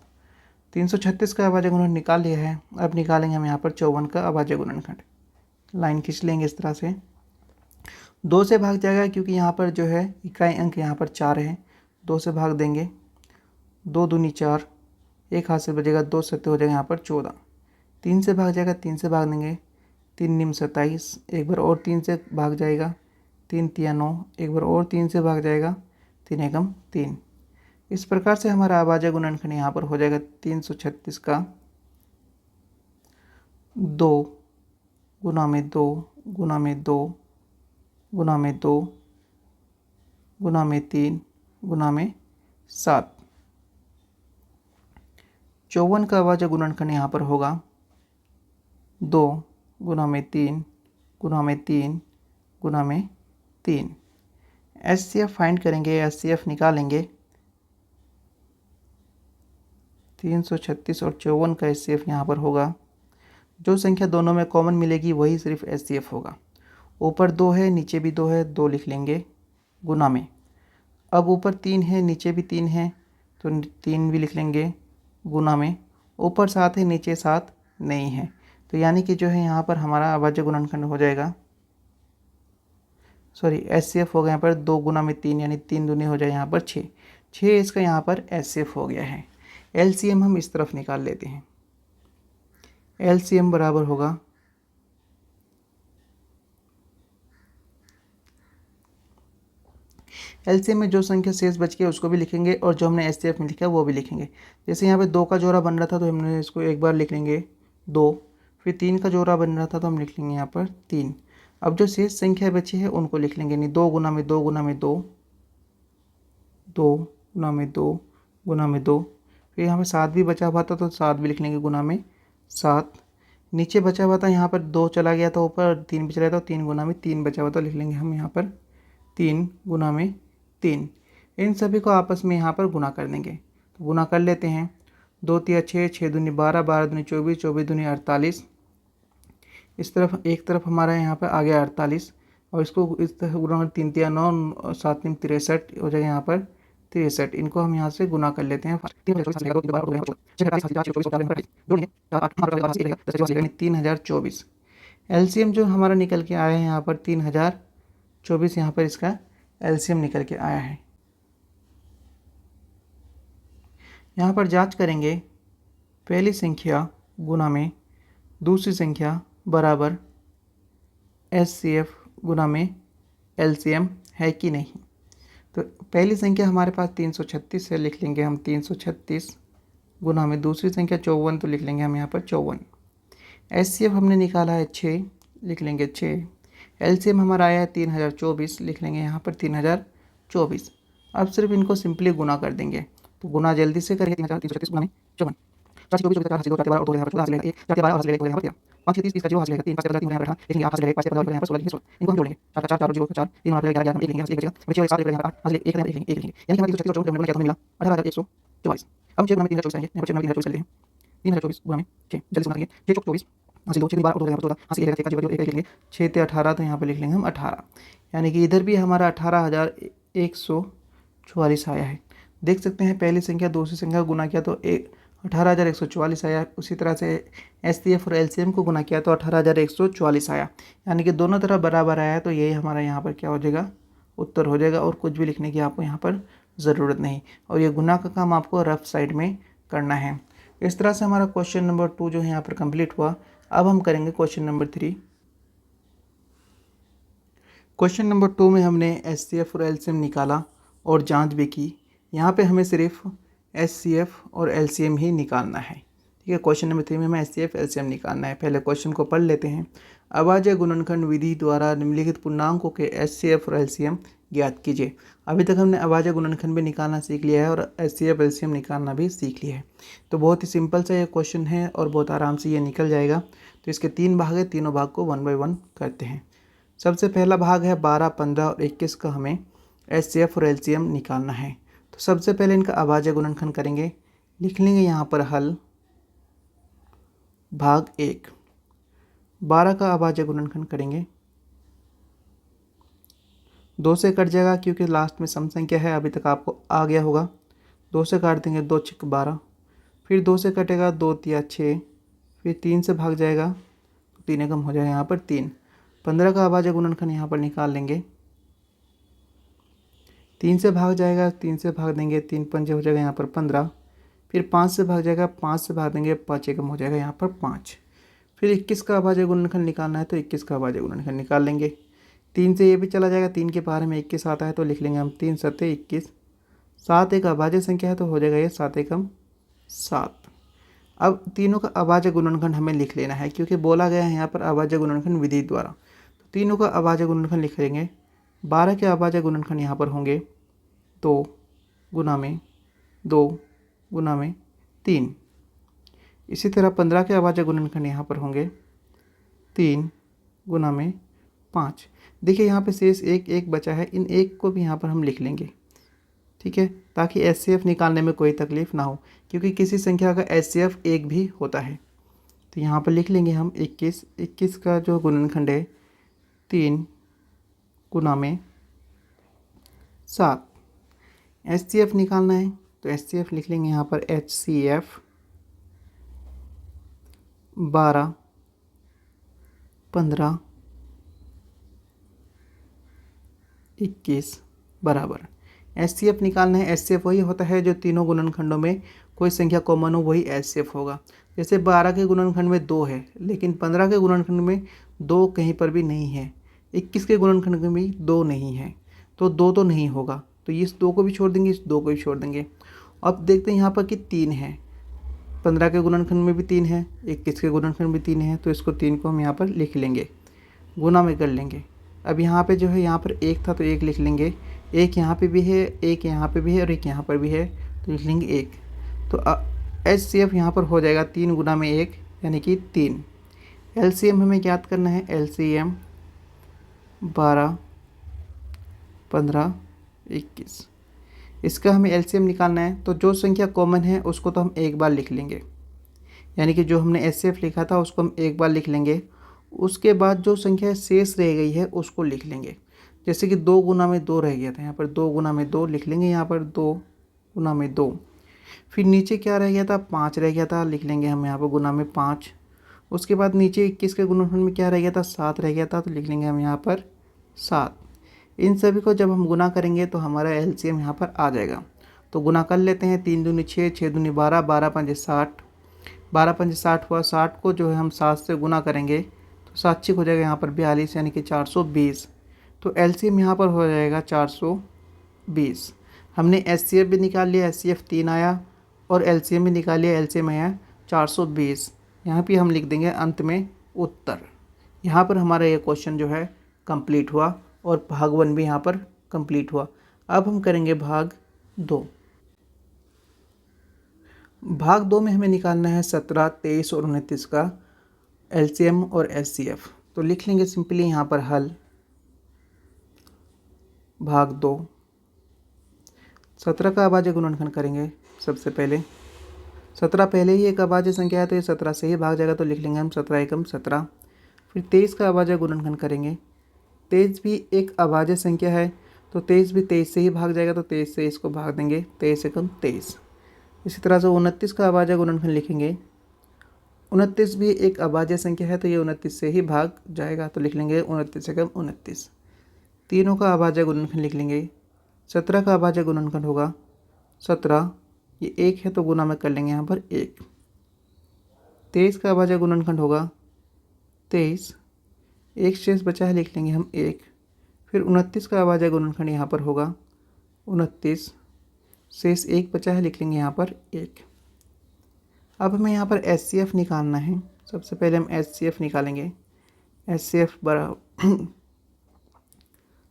336 का अभाज्य गुणन निकाल लिया है। अब निकालेंगे हम यहाँ पर 54 का अभाज्य गुणनखंड। लाइन खींच लेंगे इस तरह से। 2 से भाग जाएगा क्योंकि यहाँ पर जो है इकाई अंक यहाँ पर 4 है, 2 से भाग देंगे, 2 दूनी 4, एक हाथ से बचेगा, 2 सत्ते हो जाएगा यहाँ पर 14। 3 से भाग जाएगा, 3 से भाग देंगे, 3 निम 27, एक बार और 3 से भाग जाएगा, 3 तिया 9, एक बार और 3 से भाग जाएगा, 3 एकम 3। इस प्रकार से हमारा अभाज्य गुणनखंड यहाँ पर हो जाएगा 336 का 2 गुना में 2 गुना में 2 गुना में 2 गुना में 3 गुना में 7। 54 का अभाज्य गुणनखंड यहाँ पर होगा 2 गुना में 3 गुना में 3 गुना में 3। HCF फाइंड करेंगे, HCF निकालेंगे। 336 और 54 का HCF यहाँ पर होगा। जो संख्या दोनों में कॉमन मिलेगी वही सिर्फ HCF होगा। ऊपर 2 है, नीचे भी 2 है, 2 लिख लेंगे गुना में। अब ऊपर 3 है, नीचे भी 3 है, तो 3 भी लिख लेंगे गुना में। ऊपर 7 है, नीचे 7 नहीं है, तो यानी कि जो है यहाँ पर हमारा अभाज्य गुणनखंड हो जाएगा, सॉरी HCF हो गया यहाँ पर 2 गुना में 3, यानी 3 दूनी हो जाए यहाँ पर 6। 6 इसका यहाँ पर HCF हो गया है। LCM हम इस तरफ निकाल लेते हैं। LCM बराबर होगा LCM में जो संख्या शेष बच गई उसको भी लिखेंगे और जो हमने HCF में लिखा है वो भी लिखेंगे। जैसे यहाँ पे 2 का जोड़ा बन रहा था तो हमने इसको एक बार लिख लेंगे 2, फिर 3 का जोड़ा बन रहा था तो हम लिख लेंगे यहाँ पर 3। अब जो शेष संख्या बची है उनको लिख लेंगे, नहीं 2 गुना में 2 गुना में 2, 2 गुना में 2 गुना में 2, फिर यहाँ पर 7 भी बचा हुआ था तो 7 भी लिख लेंगे गुना में 7। नीचे बचा हुआ था यहाँ पर 2 चला गया था ऊपर, 3 भी चला गया था, 3 गुना में 3 बचा हुआ था, लिख लेंगे हम यहाँ पर 3 गुना में 3। इन सभी को आपस में यहाँ पर गुना कर देंगे, तो गुना कर लेते हैं। 2 तिया 6, 6 दूनी 12, 12 दूनी 24, 24 दूनी 48। इस तरफ एक तरफ हमारा यहाँ पर आ गया 48 और इसको इस तरह गुना 3 तिया 9, 7 तीन 63 हो जाएगा यहाँ पर 63। इनको हम यहाँ से गुना कर लेते हैं। 3024। LCM जो हमारा निकल के आया है यहाँ पर 3024, यहाँ पर इसका LCM निकल के आया है। यहाँ पर जांच करेंगे, पहली संख्या गुना में दूसरी संख्या बराबर HCF गुना में LCM है कि नहीं। तो पहली संख्या हमारे पास 336 है, लिख लेंगे हम 336 गुना में दूसरी संख्या 54, तो लिख लेंगे हम यहाँ पर 54। HCF हमने निकाला है 6, लिख लेंगे 6। LCM हमारा आया है 3024, लिख लेंगे यहाँ पर 3024। अब सिर्फ इनको सिंपली गुना कर देंगे, तो गुना जल्दी से करके 336 गुना में 54, 424 4 4 12 और 2 यहाँ पर 14 1 4 12 हासिल यहाँ पर 5 30 का जो हासिल 3 5 3 यहाँ पर लेकिन आप हासिल 5 यहाँ पर 16 इनको हम जोड़ेंगे 4 4 4 0 4 3 यहाँ पर 11 11 1 लेंगे हासिल 1 बचेगा 7 यहाँ पर 8 हासिल 1 यहाँ पर 1 लेंगे यानी कि हमारे 336 और 54 मिला 18124। अब 6 गुना में 324 करेंगे, यहाँ पर 6 गुना में 324 करते हैं, 3024 गुना में 6 जल्दी से गुना करेंगे, 6 24 हासिल 2 6 12 और 2 यहाँ पर 14 हासिल 1 का 1 लेंगे, 6 ते 18, तो यहाँ पर लिख लेंगे हम 18, यानी कि इधर भी हमारा 18144 आया है। देख सकते हैं पहली संख्या दूसरी संख्या को गुना किया तो 18144 आया। उसी तरह से HCF और LCM को गुना किया तो 18144 आया, यानी कि दोनों तरफ बराबर आया, तो यही हमारा यहाँ पर क्या हो जाएगा, उत्तर हो जाएगा। और कुछ भी लिखने की आपको यहाँ पर ज़रूरत नहीं, और ये गुना का काम आपको रफ साइड में करना है। इस तरह से हमारा क्वेश्चन नंबर 2 जो है यहाँ पर कंप्लीट हुआ। अब हम करेंगे क्वेश्चन नंबर 3। क्वेश्चन नंबर 2 में हमने HCF और LCM निकाला और जांच भी की। यहाँ पे हमें सिर्फ HCF और LCM ही निकालना है, ठीक है। क्वेश्चन नंबर 3 में हमें HCF LCM निकालना है। पहले क्वेश्चन को पढ़ लेते हैं। अभाज्य गुणनखंड विधि द्वारा निम्नलिखित पूर्णांकों के HCF और LCM ज्ञात कीजिए। अभी तक हमने अभाज्य गुणनखंड भी निकालना सीख लिया है और HCF LCM निकालना भी सीख लिया है। तो बहुत ही सिंपल सा ये क्वेश्चन है और बहुत आराम से ये निकल जाएगा। तो इसके 3 भाग है, तीनों भाग को 1 बाय 1 करते हैं। सबसे पहला भाग है 12, 15 और 21 का हमें HCF और LCM निकालना है। तो सबसे पहले इनका अभाज्य गुणनखंड करेंगे। लिख लेंगे यहाँ पर हल भाग 1। 12 का अभाज्य गुणनखंड करेंगे। 2 से कट जाएगा क्योंकि लास्ट में सम संख्या है, अभी तक आपको आ गया होगा। 2 से काट देंगे, 2 छिक 12, फिर 2 से कटेगा, 2 तिया 6, फिर 3 से भाग जाएगा तो 3 एकम हो जाएगा यहाँ पर 3। 15 का अभाज्य गुणनखंड यहाँ पर निकाल लेंगे। 3 से भाग जाएगा, 3 से भाग देंगे, 3 पंजे हो जाएगा यहाँ पर 15, फिर 5 से भाग जाएगा, 5 से भाग देंगे, 5 एकम हो जाएगा यहाँ पर 5। फिर 21 का अभाज्य गुणनखंड निकालना है तो 21 का अभाज्य गुणनखंड निकाल लेंगे। 3 से ये भी चला जाएगा, 3 के पारे में 21 आता है तो लिख लेंगे हम 3 सत्ते 21। 7 एक अभाज्य संख्या है तो हो जाएगा ये 7 एकम 7। अब तीनों का अभाज्य गुणनखंड हमें लिख लेना है क्योंकि बोला गया है यहाँ पर अभाज्य गुणनखंड विधि द्वारा। तो तीनों का अभाज्य गुणनखंड लिख लेंगे। 12 के अभाज्य गुणनखंड यहाँ पर होंगे 2 गुना में 2 गुना में 3। इसी तरह 15 के अभाज्य गुणनखंड यहाँ पर होंगे 3 गुना में 5। देखिए यहाँ पे शेष एक बचा है, इन एक को भी यहाँ पर हम लिख लेंगे, ठीक है, ताकि HCF निकालने में कोई तकलीफ ना हो क्योंकि किसी संख्या का HCF 1 भी होता है। तो यहाँ पर लिख लेंगे हम 21 का जो गुणनखंड है 3 गुना में 7। HCF निकालना है तो HCF लिख लेंगे यहाँ पर HCF 12, 15, 21 बराबर। HCF निकालना है। HCF वही होता है जो तीनों गुणनखंडों में कोई संख्या कॉमन हो, वही HCF होगा। जैसे 12 के गुणनखंड में 2 है लेकिन 15 के गुणनखंड में 2 कहीं पर भी नहीं है। 21 के गुणनखंड में भी 2 नहीं है तो 2 तो नहीं होगा, तो इस 2 को भी छोड़ देंगे, इस 2 को भी छोड़ देंगे। अब देखते हैं यहाँ पर कि 3 है। 15 के गुणनखंड में भी 3 है, 21 के गुणनखंड में 3 है, तो इसको 3 को हम यहाँ पर लिख लेंगे, गुना में कर लेंगे। अब यहाँ पे जो है यहाँ पर 1 था तो 1 लिख लेंगे, 1 यहाँ पे भी है, 1 यहाँ पे भी है और 1 यहाँ पर भी है तो लिख लेंगे 1। तो HCF यहाँ पर हो जाएगा 3 गुना में 1 यानी कि 3। LCM हमें ज्ञात करना है। LCM 12, 15, 21। इसका हमें LCM निकालना है तो जो संख्या कॉमन है उसको तो हम एक बार लिख लेंगे, यानी कि जो हमने HCF लिखा था उसको हम एक बार लिख लेंगे। उसके बाद जो संख्या शेष रह गई है उसको लिख लेंगे। जैसे कि 2 गुना में 2 रह गया था, यहाँ पर 2 गुना में 2 लिख लेंगे, यहाँ पर 2 गुना में 2। फिर नीचे क्या रह गया था, 5 रह गया था, लिख लेंगे हम यहाँ पर गुना में 5। उसके बाद नीचे 21 के गुणनखंड में क्या रह गया था, 7 रह गया था, तो लिख लेंगे हम यहाँ पर 7। इन सभी को जब हम गुना करेंगे तो हमारा LCM यहाँ पर आ जाएगा। तो गुना कर लेते हैं, 3 दूनी 6, 6 दूनी 12, 12 पंजे 60, 12 पंजे 60 हुआ। 60 को जो है हम 7 से गुना करेंगे तो 7 छिक हो जाएगा यहाँ पर 42 यानी कि 420। तो LCM यहाँ पर हो जाएगा 420। हमने HCF भी निकाल लिया, HCF 3 आया, और LCM भी निकाल लिया, LCM आया 420। यहाँ पे हम लिख देंगे अंत में उत्तर। यहाँ पर हमारा ये क्वेश्चन जो है कंप्लीट हुआ और भाग 1 भी यहाँ पर कंप्लीट हुआ। अब हम करेंगे भाग 2। भाग 2 में हमें निकालना है 17, 23 और 29 का LCM और HCF। तो लिख लेंगे सिंपली यहाँ पर हल भाग 2। 17 का अभाज्य गुणनखंड करेंगे। सबसे पहले 17 पहले ही एक अभाज्य संख्या है तो ये 17 से ही भाग जाएगा तो लिख लेंगे हम 17 एकम 17। फिर 23 का अभाज्य गुणनखंड करेंगे। 23 भी एक अभाज्य संख्या है तो 23 भी 23 से ही भाग जाएगा तो 23 से इसको भाग देंगे, 23 एकम 23। इसी तरह से 29 का अभाज्य गुणनखंड लिखेंगे। 29 भी एक अभाज्य संख्या है तो ये 29 से ही भाग जाएगा तो लिख लेंगे 29 एकम 29। तीनों का अभाज्य गुणनखंड लिख लेंगे। 17 का अभाज्य गुणनखंड होगा 17, ये 1 है तो गुना में कर लेंगे यहाँ पर 1। 23 का अभाज्य गुणनखंड होगा 23, एक शेष बचा है लिख लेंगे हम 1। फिर 29 का अभाज्य गुणनखंड यहाँ पर होगा 29, शेष 1 बचा है लिख लेंगे यहाँ पर 1। अब हमें यहाँ पर HCF निकालना है। सबसे पहले हम HCF निकालेंगे। HCF बराबर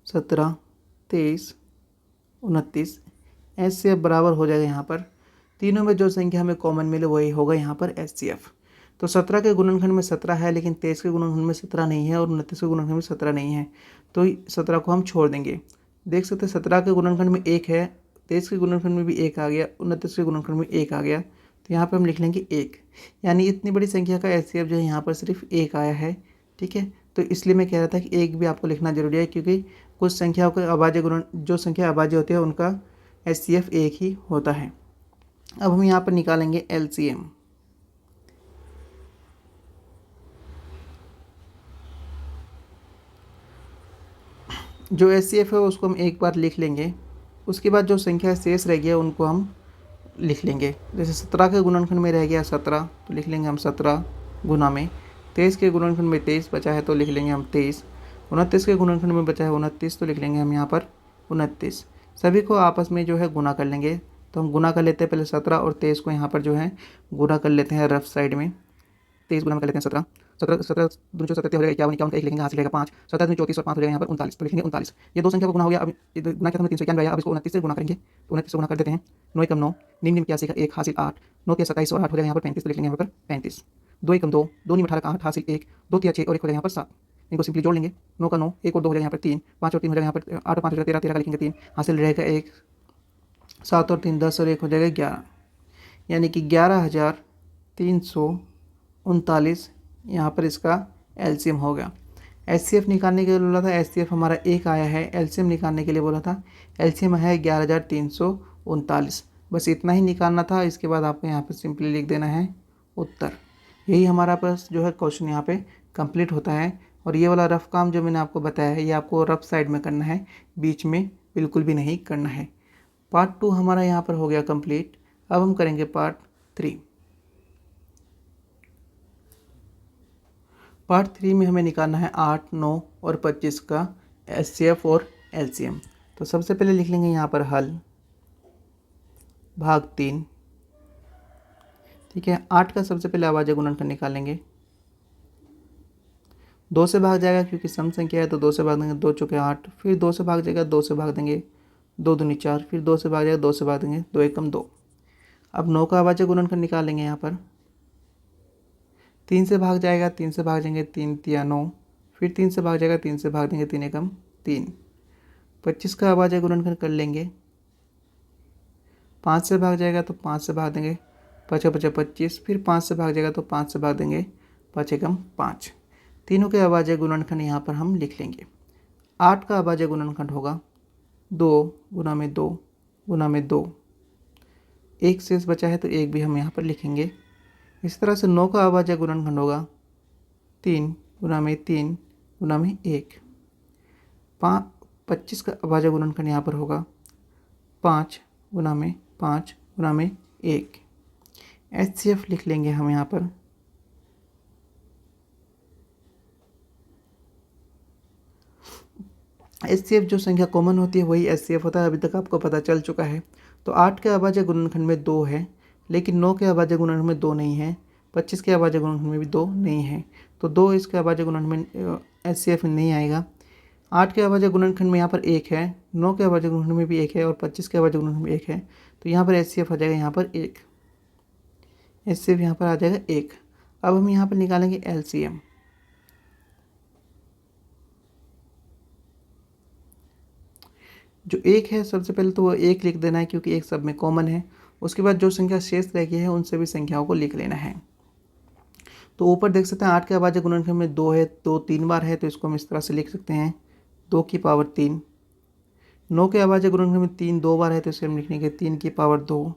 17, 23, 29। HCF बराबर हो जाएगा यहाँ पर तीनों में जो संख्या हमें कॉमन मिले वही होगा यहाँ पर HCF। तो 17 के गुणनखंड में 17 है, लेकिन 23 के गुणनखंड में 17 नहीं है और 29 के गुणनखंड में 17 नहीं है, तो 17 को हम छोड़ देंगे। देख सकते हैं 17 के गुणनखंड में 1 है, 23 के गुणनखंड में भी 1 आ गया, 29 के गुणनखंड में 1 आ गया, तो यहाँ पर हम लिख लेंगे 1। यानी इतनी बड़ी संख्या का HCF जो है यहाँ पर सिर्फ 1 आया है। ठीक है, तो इसलिए मैं कह रहा था कि 1 भी आपको लिखना जरूरी है, क्योंकि कुछ संख्याओं के अभाज्य गुणन जो संख्या अभाज्य होती है उनका HCF 1 ही होता है। अब हम यहाँ पर निकालेंगे LCM। जो HCF है उसको हम एक बार लिख लेंगे, उसके बाद जो संख्या शेष रह गया उनको हम लिख लेंगे। जैसे 17 के गुणनखंड में रह गया 17, तो लिख लेंगे हम 17 गुना में। 23 के गुणनखंड में 23 बचा है तो लिख लेंगे हम 23। 29 के गुणनखंड में बचा है 29, तो लिख लेंगे हम यहाँ पर 29। सभी को आपस में जो है गुना कर लेंगे। तो हम गुना कर लेते हैं पहले 17 और 23 को यहाँ पर जो है गुना कर लेते हैं रफ साइड में। 23 गुना में कर लेते हैं 17, 17 दूनी 17 हो जाएगा 51, 51 का 1 लिखेंगे, हासिल रहेगा 5, 17 दूनी 34 और 5 हो जाएगा यहाँ पर 39, तो लिखेंगे 39। ये दो संख्या को गुना हो गया। अब गुना किया था 391 आया, अब इसको 29 से गुना करेंगे, तो 29 से गुना कर देते हैं। 9 एकम 9, 9 81 का 1 हासिल 8, 9 के 27 और 8 हो जाएगा यहाँ पर 35, तो लिख लेंगे यहाँ पर 35। 2 एकम 2, 2 नीम 18 का 8 हासिल 1, 2 तिया 6 और 1 हो जाएगा यहाँ पर 7। इनको सिंपली जोड़ लेंगे, 9 का 9, 1 और 2 हो जाएगा यहाँ पर 3, 5 और 3 हो जाएगा यहाँ पर 8 और 5 हो जाएगा 13, 13 का लिखेंगे 3, हासिल रहेगा 1, 7 और 3 10 और 1 हो जाएगा 11, यानी कि 11,339 यहाँ पर इसका LCM हो गया। HCF निकालने के लिए बोला था, HCF हमारा 1 आया है। LCM निकालने के लिए बोला था, LCM है 11,339। बस इतना ही निकालना था। इसके बाद आपको यहाँ पर सिंपली लिख देना है उत्तर। यही हमारा पास जो है क्वेश्चन यहाँ पे कंप्लीट होता है। और ये वाला रफ काम जो मैंने आपको बताया है ये आपको रफ साइड में करना है, बीच में बिल्कुल भी नहीं करना है। पार्ट 2 हमारा यहाँ पर हो गया कंप्लीट। अब हम करेंगे पार्ट 3। पार्ट 3 में हमें निकालना है 8, 9 और 25 का HCF और LCM। तो सबसे पहले लिख लेंगे यहाँ पर हल भाग 3। ठीक है, 8 का सबसे पहले अभाज्य गुणनखंड निकालेंगे। 2 से भाग जाएगा क्योंकि सम संख्या है, तो 2 से भाग देंगे, 2 चौके 8, फिर 2 से भाग जाएगा, 2 से भाग देंगे, 2 दूनी 4, फिर 2 से भाग जाएगा, 2 से भाग देंगे, 2 एकम 2। अब 9 का अभाज्य गुणनखंड निकालेंगे। यहाँ पर 3 से भाग जाएगा, 3 से भाग देंगे, 3 तिया 9, फिर 3 से भाग जाएगा, 3 से भाग देंगे, 3 एकम 3। 25 का अभाज्य गुणनखंड कर लेंगे। 5 से भाग जाएगा तो 5 से भाग देंगे, 5 5 25, फिर 5 से भाग जाएगा तो 5 से भाग देंगे, 5 एकम 5। तीनों के अभाज्य गुणनखंड यहाँ पर हम लिख लेंगे। 8 का अभाज्य गुणनखंड होगा 2 गुना में 2 गुना में 2। एक शेष बचा है तो एक भी हम यहाँ पर लिखेंगे। इस तरह से 9 का अभाज्य गुणनखंड होगा 3 गुना में 3 गुना में 1। 25 का अभाज्य गुणनखंड यहाँ पर होगा 5 गुना में 5 गुना में 1। HCF लिख लेंगे हम यहाँ पर। HCF जो संख्या कॉमन होती है वही HCF होता है, अभी तक आपको पता चल चुका है। तो 8 के अभाज्य गुणनखंड में 2 है, लेकिन 9 के अभाज्य गुणनखंड में 2 नहीं है। 25 के अभाज्य गुणनखंड में भी 2 नहीं है, तो 2 इसके अभाज्य गुणनखंड में HCF में नहीं आएगा। 8 के अभाज्य गुणनखंड में यहाँ पर 1 है, 9 के अभाज्य गुणनखंड में भी 1 है और 25 के अभाज्य गुणनखंड में 1 है, तो यहाँ पर HCF आ जाएगा यहाँ पर 1। HCF यहाँ पर आ जाएगा 1। अब हम यहाँ पर निकालेंगे LCM। जो 1 है सबसे पहले तो वो 1 लिख देना है क्योंकि 1 सब में कॉमन है। उसके बाद जो संख्या शेष रह गई है उन सभी संख्याओं को लिख लेना है। तो ऊपर देख सकते हैं 8 के अभाज्य गुणनखंड में 2 है, 2 3 बार है, तो इसको हम इस तरह से लिख सकते हैं 2 की पावर 3। 9 के अभाज्य गुणनखंड में 3 2 बार है, तो इसे हम लिख लेंगे 3 की पावर 2।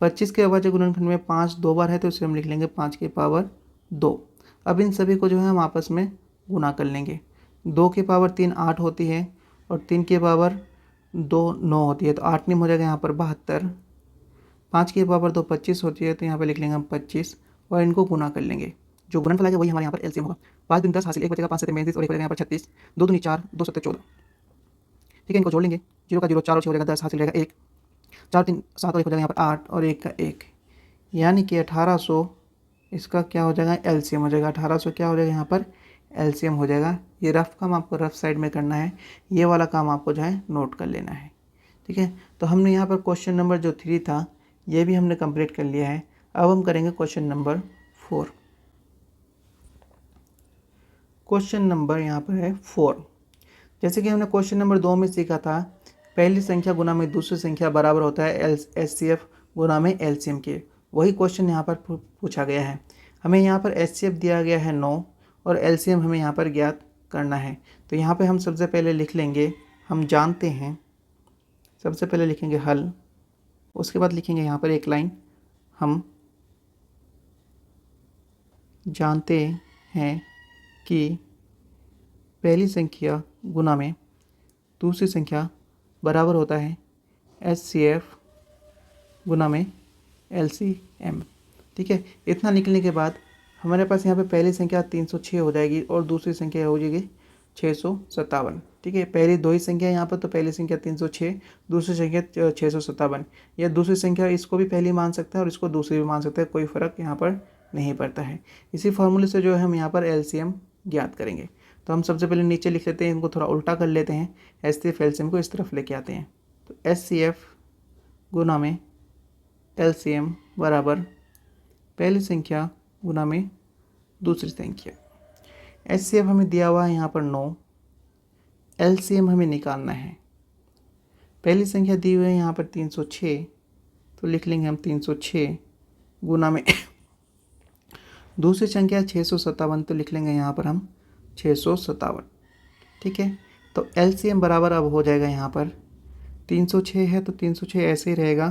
25 के अभाज्य गुणनखंड में 5 2 बार है, तो इसे हम लिख लेंगे 5 की पावर 2। अब इन सभी को जो है हम आपस में गुना कर लेंगे। 2 की पावर 3 8 होती है और 3 की पावर 2 9 होती है, तो 8 निम हो जाएगा यहाँ पर 72। 5 की पावर 2 25 होती है, तो यहाँ पर लिख लेंगे हम 25 और इनको गुना कर लेंगे। जो गुणनफल आएगा वही हमारे यहाँ पर LCM होगा। 5 दूनी 10 हासिल 1 बचेगा, 5 7 35 और 1 बचेगा यहाँ पर 36। 2 दूनी 4, 2 7 14। ठीक है, इनको जोड़ लेंगे। 0 का 0 4 और 6 हो जाएगा 10 हासिल रहेगा 1। 4 3 7 और 1 हो जाएगा यहाँ पर 8 और 1 का 1। यानी कि 1800 इसका क्या हो जाएगा, एलसीएम हो जाएगा। 1800 क्या हो जाएगा यहाँ पर, एलसीएम हो जाएगा। ये रफ काम आपको रफ साइड में करना है, ये वाला काम आपको जो है नोट कर लेना है। ठीक है, तो हमने यहाँ पर क्वेश्चन नंबर जो 3 था ये भी हमने कंप्लीट कर लिया है। अब हम करेंगे क्वेश्चन नंबर 4। क्वेश्चन नंबर यहाँ पर है 4। जैसे कि हमने क्वेश्चन नंबर 2 में सीखा था, पहली संख्या गुना में दूसरी संख्या बराबर होता है एचसीएफ गुना में एलसीएम के। वही क्वेश्चन यहाँ पर पूछा गया है। हमें यहाँ पर एचसीएफ दिया गया है 9 और एलसीएम हमें यहाँ पर ज्ञात करना है। तो यहाँ पे हम सबसे पहले लिख लेंगे, हम जानते हैं, सबसे पहले लिखेंगे हल, उसके बाद लिखेंगे यहाँ पर एक लाइन, हम जानते हैं कि पहली संख्या गुना में दूसरी संख्या बराबर होता है एचसीएफ गुना में एलसीएम। ठीक है, इतना निकलने के बाद हमारे पास यहाँ पे पहली संख्या 306 हो जाएगी और दूसरी संख्या हो जाएगी 657। ठीक है, पहली दो ही संख्या यहाँ पर, तो पहली संख्या 306, दूसरी संख्या 657। या दूसरी संख्या इसको भी पहली मान सकते हैं और इसको दूसरी भी मान सकते हैं, कोई फ़र्क यहाँ पर नहीं पड़ता है। इसी फॉर्मूले से जो है हम यहाँ पर एलसीएम ज्ञात करेंगे। तो हम सबसे पहले नीचे लिख लेते हैं, इनको थोड़ा उल्टा कर लेते हैं, एचसीएफ एलसीएम को इस तरफ लेके आते हैं। तो एचसीएफ गुना में एलसीएम बराबर पहली संख्या गुना में दूसरी संख्या। एचसीएफ हमें दिया हुआ है यहाँ पर 9, एलसीएम हमें निकालना है। पहली संख्या दी हुई है यहाँ पर 306, तो लिख लेंगे हम 306 गुना में दूसरी संख्या 657, तो लिख लेंगे यहाँ पर हम 657। ठीक है, तो एलसीएम बराबर अब हो जाएगा यहाँ पर 306 है तो 306 ऐसे ही रहेगा,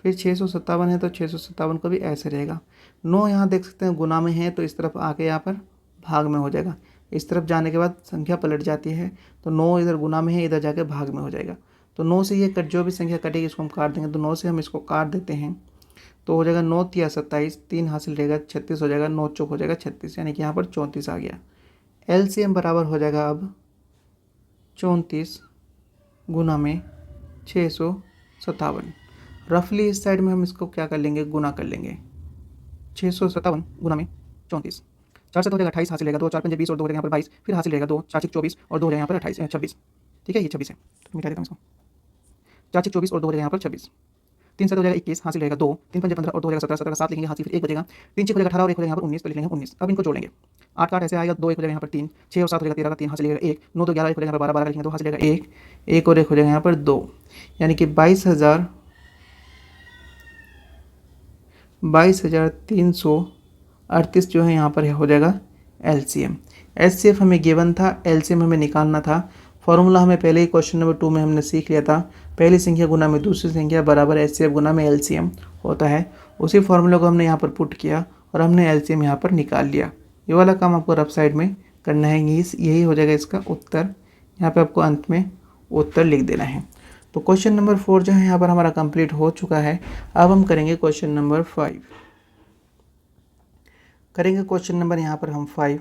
फिर 657 है तो 657 को भी ऐसे रहेगा। 9 यहाँ देख सकते हैं गुना में है, तो इस तरफ आके यहाँ पर भाग में हो जाएगा। इस तरफ जाने के बाद संख्या पलट जाती है, तो 9 इधर गुना में है, इधर जाके भाग में हो जाएगा। तो 9 से ये जो भी संख्या कटेगी इसको हम काट देंगे। तो 9 से हम इसको काट देते हैं, तो हो जाएगा 9 तिया 27, 3 हासिल रहेगा 36 हो जाएगा, 9 चौक हो जाएगा 36, यानी कि यहाँ पर 34 आ गया। एलसीएम बराबर हो जाएगा अब 34 गुना में 657। रफली इस साइड में हम इसको क्या कर लेंगे, गुना कर लेंगे। 657 गुना में 34, 4 से 2 हो जाएगा 28 हासिल रहेगा, 2 4 5 20 और 2 हो जाएगा यहाँ पर 22, फिर हासिल रहेगा 2 4 6 24 और 2 हो जाएगा यहाँ पर 28 26। ठीक है, ये 26 है, तो मिटा देता हूँ इसको। 4 6 24 और 2 हो जाएगा यहाँ पर 26, 3 से 2 हो जाएगा 21, हासिल रहेगा 2, 3 5 15 और 2 हो जाएगा 17, 17 का 7 लिखेंगे हासिल, फिर 1 बचेगा, 3 6 हो जाएगा 18 और 1 हो जाएगा यहाँ पर 19, तो लिख लेंगे 19। अब इनको जोड़ लेंगे, 8 8 ऐसे आएगा, 2 1 हो जाएगा यहाँ पर 3, 6 और 7 हो जाएगा 13 का 3 हासिल रहेगा 1, 9 2 11 1 हो जाएगा 12 12 लिखेंगे 2 हासिल रहेगा 1, 1 और 1 हो जाएगा यहाँ पर 2, यानी कि 22,338 जो है यहाँ पर हो जाएगा एलसीएम। एचसीएफ हमें गिवन था, एलसीएम हमें निकालना था। फॉर्मूला हमें पहले ही क्वेश्चन नंबर 2 में हमने सीख लिया था, पहली संख्या गुना में दूसरी संख्या बराबर एचसीएफ गुना में एलसीएम होता है। उसी फॉर्मूले को हमने यहाँ पर पुट किया और हमने एलसीएम यहाँ पर निकाल लिया। ये वाला काम आपको रफ साइड में करना है, यही हो जाएगा इसका उत्तर। यहाँ पर आपको अंत में उत्तर लिख देना है। तो क्वेश्चन नंबर 4 जो है यहाँ पर हमारा कंप्लीट हो चुका है। अब हम करेंगे क्वेश्चन नंबर 5। करेंगे क्वेश्चन नंबर यहाँ पर हम 5।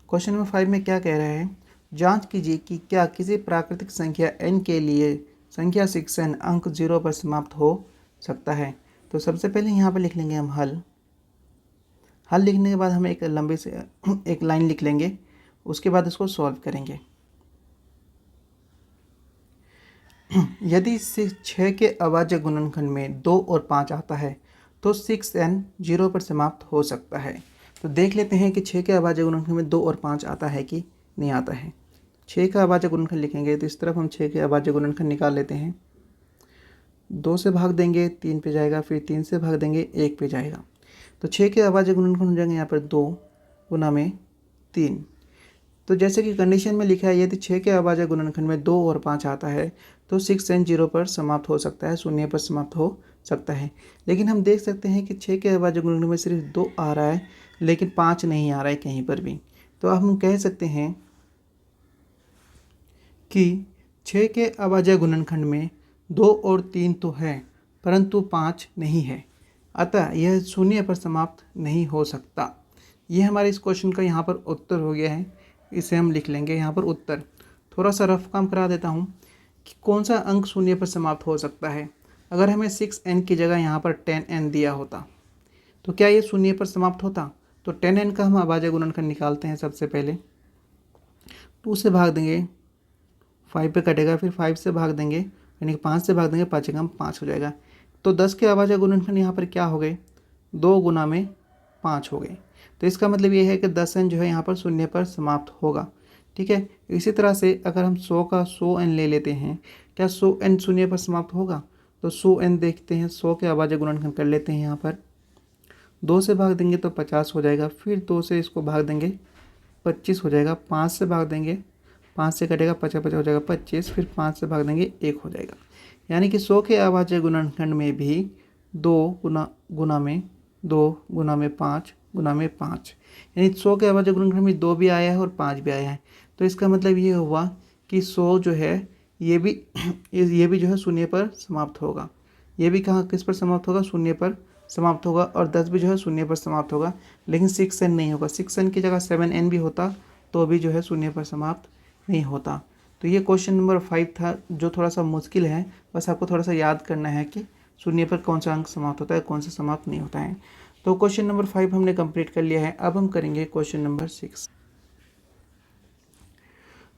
क्वेश्चन नंबर 5 में क्या कह रहा है, जांच कीजिए कि क्या किसी प्राकृतिक संख्या n के लिए संख्या 6n अंक 0 पर समाप्त हो सकता है। तो सबसे पहले यहाँ पर लिख लेंगे हम हल। हल लिखने के बाद हम एक लंबी से एक लाइन लिख लेंगे, उसके बाद इसको सॉल्व करेंगे। यदि 6 के अभाज्य गुणनखंड में 2 और 5 आता है तो 6n 0 पर समाप्त हो सकता है। तो देख लेते हैं कि 6 के अभाज्य गुणनखंड में 2 और 5 आता है कि नहीं आता है। 6 का अभाज्य गुणनखंड लिखेंगे तो इस तरफ हम 6 के अभाज्य गुणनखंड निकाल लेते हैं। 2 से भाग देंगे 3 पे जाएगा, फिर 3 से भाग देंगे 1 पे जाएगा। तो 6 के अभाज्य गुणनखंड हो जाएंगे यहाँ पर 2 गुना में 3। तो जैसे कि कंडीशन में लिखा है, यदि 6 के अभाज्य गुणनखंड में 2 और 5 आता है तो 6n 0 पर समाप्त हो सकता है, शून्य पर समाप्त हो सकता है। लेकिन हम देख सकते हैं कि 6 के अभाज्य गुणनखंड में सिर्फ 2 आ रहा है, लेकिन 5 नहीं आ रहा है कहीं पर भी। तो अब हम कह सकते हैं कि 6 के अभाज्य गुणनखंड में 2 और 3 तो है, परंतु 5 नहीं है, अतः यह शून्य पर समाप्त नहीं हो सकता। ये हमारे इस क्वेश्चन का यहाँ पर उत्तर हो गया है। इसे हम लिख लेंगे यहाँ पर उत्तर। थोड़ा सा रफ काम करा देता हूँ कि कौन सा अंक शून्य पर समाप्त हो सकता है। अगर हमें 6n की जगह यहाँ पर 10n दिया होता तो क्या ये शून्य पर समाप्त होता? तो 10n का हम अभाज्य गुणनखंड निकालते हैं। सबसे पहले 2 से भाग देंगे, 5 पे कटेगा, फिर 5 से भाग देंगे, यानी कि 5 से भाग देंगे, 5 एकम 5 हो जाएगा। तो 10 के अभाज्य गुणनखंड यहाँ पर क्या हो गए? 2 गुना में 5 हो गए। तो इसका मतलब ये है कि 10n जो है यहाँ पर शून्य पर समाप्त होगा। ठीक है, इसी तरह से अगर हम 100 का 100n ले लेते हैं, क्या 100n शून्य पर समाप्त होगा? तो 100n देखते हैं, 100 के अभाज्य गुणनखंड कर लेते हैं। यहाँ पर 2 से भाग देंगे तो 50 हो जाएगा, फिर 2 से इसको भाग देंगे 25 हो जाएगा, 5 से भाग देंगे, 5 से कटेगा 50 50 हो जाएगा 25, फिर 5 से भाग देंगे 1 हो जाएगा। यानी कि 100 के अभाज्य गुणनखंड में भी 2 गुना में 2 गुना में 5 गुना में 5, यानी 100 के अभाज्य गुणनखंड में 2 भी आया है और 5 भी आया है। तो इसका मतलब ये हुआ कि 100 जो है ये भी जो है शून्य पर समाप्त होगा। ये भी कहाँ किस पर समाप्त होगा? शून्य पर समाप्त होगा। और 10 भी जो है शून्य पर समाप्त होगा, लेकिन 6n नहीं होगा। 6n की जगह 7n भी होता तो भी जो है शून्य पर समाप्त नहीं होता। तो ये क्वेश्चन नंबर 5 था, जो थोड़ा सा मुश्किल है। बस आपको थोड़ा सा याद करना है कि शून्य पर कौन सा अंक समाप्त होता है, कौन सा समाप्त नहीं होता है। तो क्वेश्चन नंबर 5 हमने कंप्लीट कर लिया है। अब हम करेंगे क्वेश्चन नंबर 6।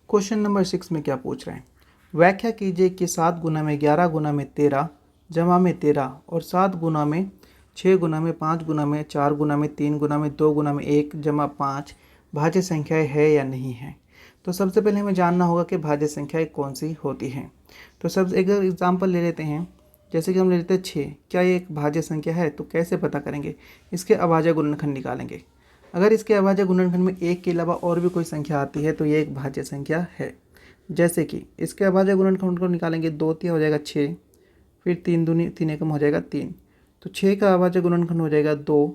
क्वेश्चन नंबर 6 में क्या पूछ रहे हैं? व्याख्या कीजिए कि 7 गुना में 11 गुना में 13 जमा में 13 और 7 गुना में 6 गुना में 5 गुना में 4 गुना में 3 गुना में 2 गुना में 1 जमा 5 भाज्य संख्याएं है या नहीं है। तो सबसे पहले हमें जानना होगा कि भाज्य संख्याएं कौन सी होती हैं। तो सब एक एग्जाम्पल ले लेते हैं, जैसे कि हम ले लेते हैं 6। क्या ये एक भाज्य संख्या है? तो कैसे पता करेंगे? इसके अभाज्य गुणनखंड निकालेंगे। अगर इसके अभाज्य गुणनखंड में 1 के अलावा और भी कोई संख्या आती है तो ये एक भाज्य संख्या है। जैसे कि इसके अभाज्य गुणनखंड को निकालेंगे, 2 तिया हो जाएगा 6, फिर 3 दूनी 3 एकम हो जाएगा 3। तो 6 का अभाज्य गुणनखंड हो जाएगा 2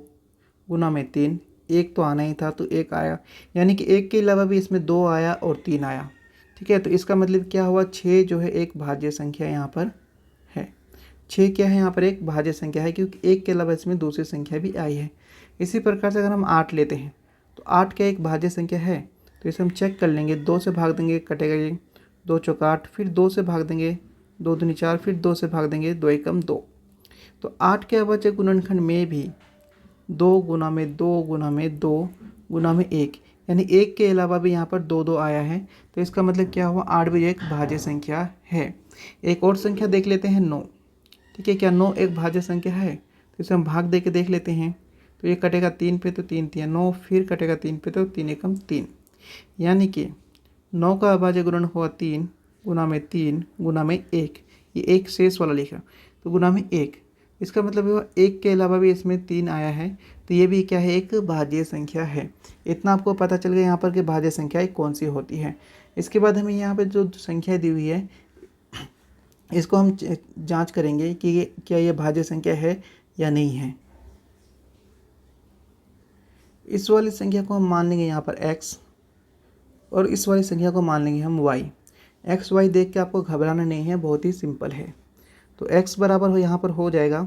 गुना में 3। 1 तो आना ही था तो 1 आया, यानी कि 1 के अलावा भी इसमें 2 आया और 3 आया। ठीक है, तो इसका मतलब क्या हुआ? 6 जो है एक भाज्य संख्या यहाँ पर है। 6 क्या है? यहाँ पर एक भाज्य संख्या है, क्योंकि 1 के अलावा इसमें दूसरी संख्या भी आई है। इसी प्रकार से अगर हम 8 लेते हैं तो 8 क्या एक भाज्य संख्या है? तो इसे हम चेक कर लेंगे। 2 से भाग देंगे, कटेगा ये 2 चौका 8, फिर 2 से भाग देंगे, 2 दूनी 4, फिर 2 से भाग देंगे, 2 एकम 2। तो 8 के अभाज्य गुणनखंड में भी 2 गुना में 2 गुना में 2 गुना में 1, यानी 1 के अलावा भी यहाँ पर 2 2 आया है। तो इसका मतलब क्या हुआ? 8 भी एक भाज्य संख्या है। एक और संख्या देख लेते हैं, 9। ठीक है, क्या 9 एक भाज्य संख्या है? तो इसे हम भाग दे के देख लेते हैं। तो ये कटेगा 3 पे तो 3 तिया 9, फिर कटेगा 3 पे तो 3 एकम 3, यानी कि 9 का अभाज्य गुणन हुआ 3 गुना में 3 गुना में 1। ये एक शेष वाला लिखा तो गुना में 1, इसका मतलब हुआ 1 के अलावा भी इसमें 3 आया है, तो ये भी क्या है? एक भाज्य संख्या है। इतना आपको पता चल गया यहाँ पर कि भाज्य संख्याएं कौन सी होती है। इसके बाद हमें यहाँ पर जो संख्या दी हुई है इसको हम जांच करेंगे कि क्या ये भाज्य संख्या है या नहीं है। इस वाली संख्या को हम मान लेंगे यहाँ पर x, और इस वाली संख्या को मान लेंगे हम y। x y देख के आपको घबराना नहीं है, बहुत ही सिंपल है। तो x बराबर हो यहाँ पर हो जाएगा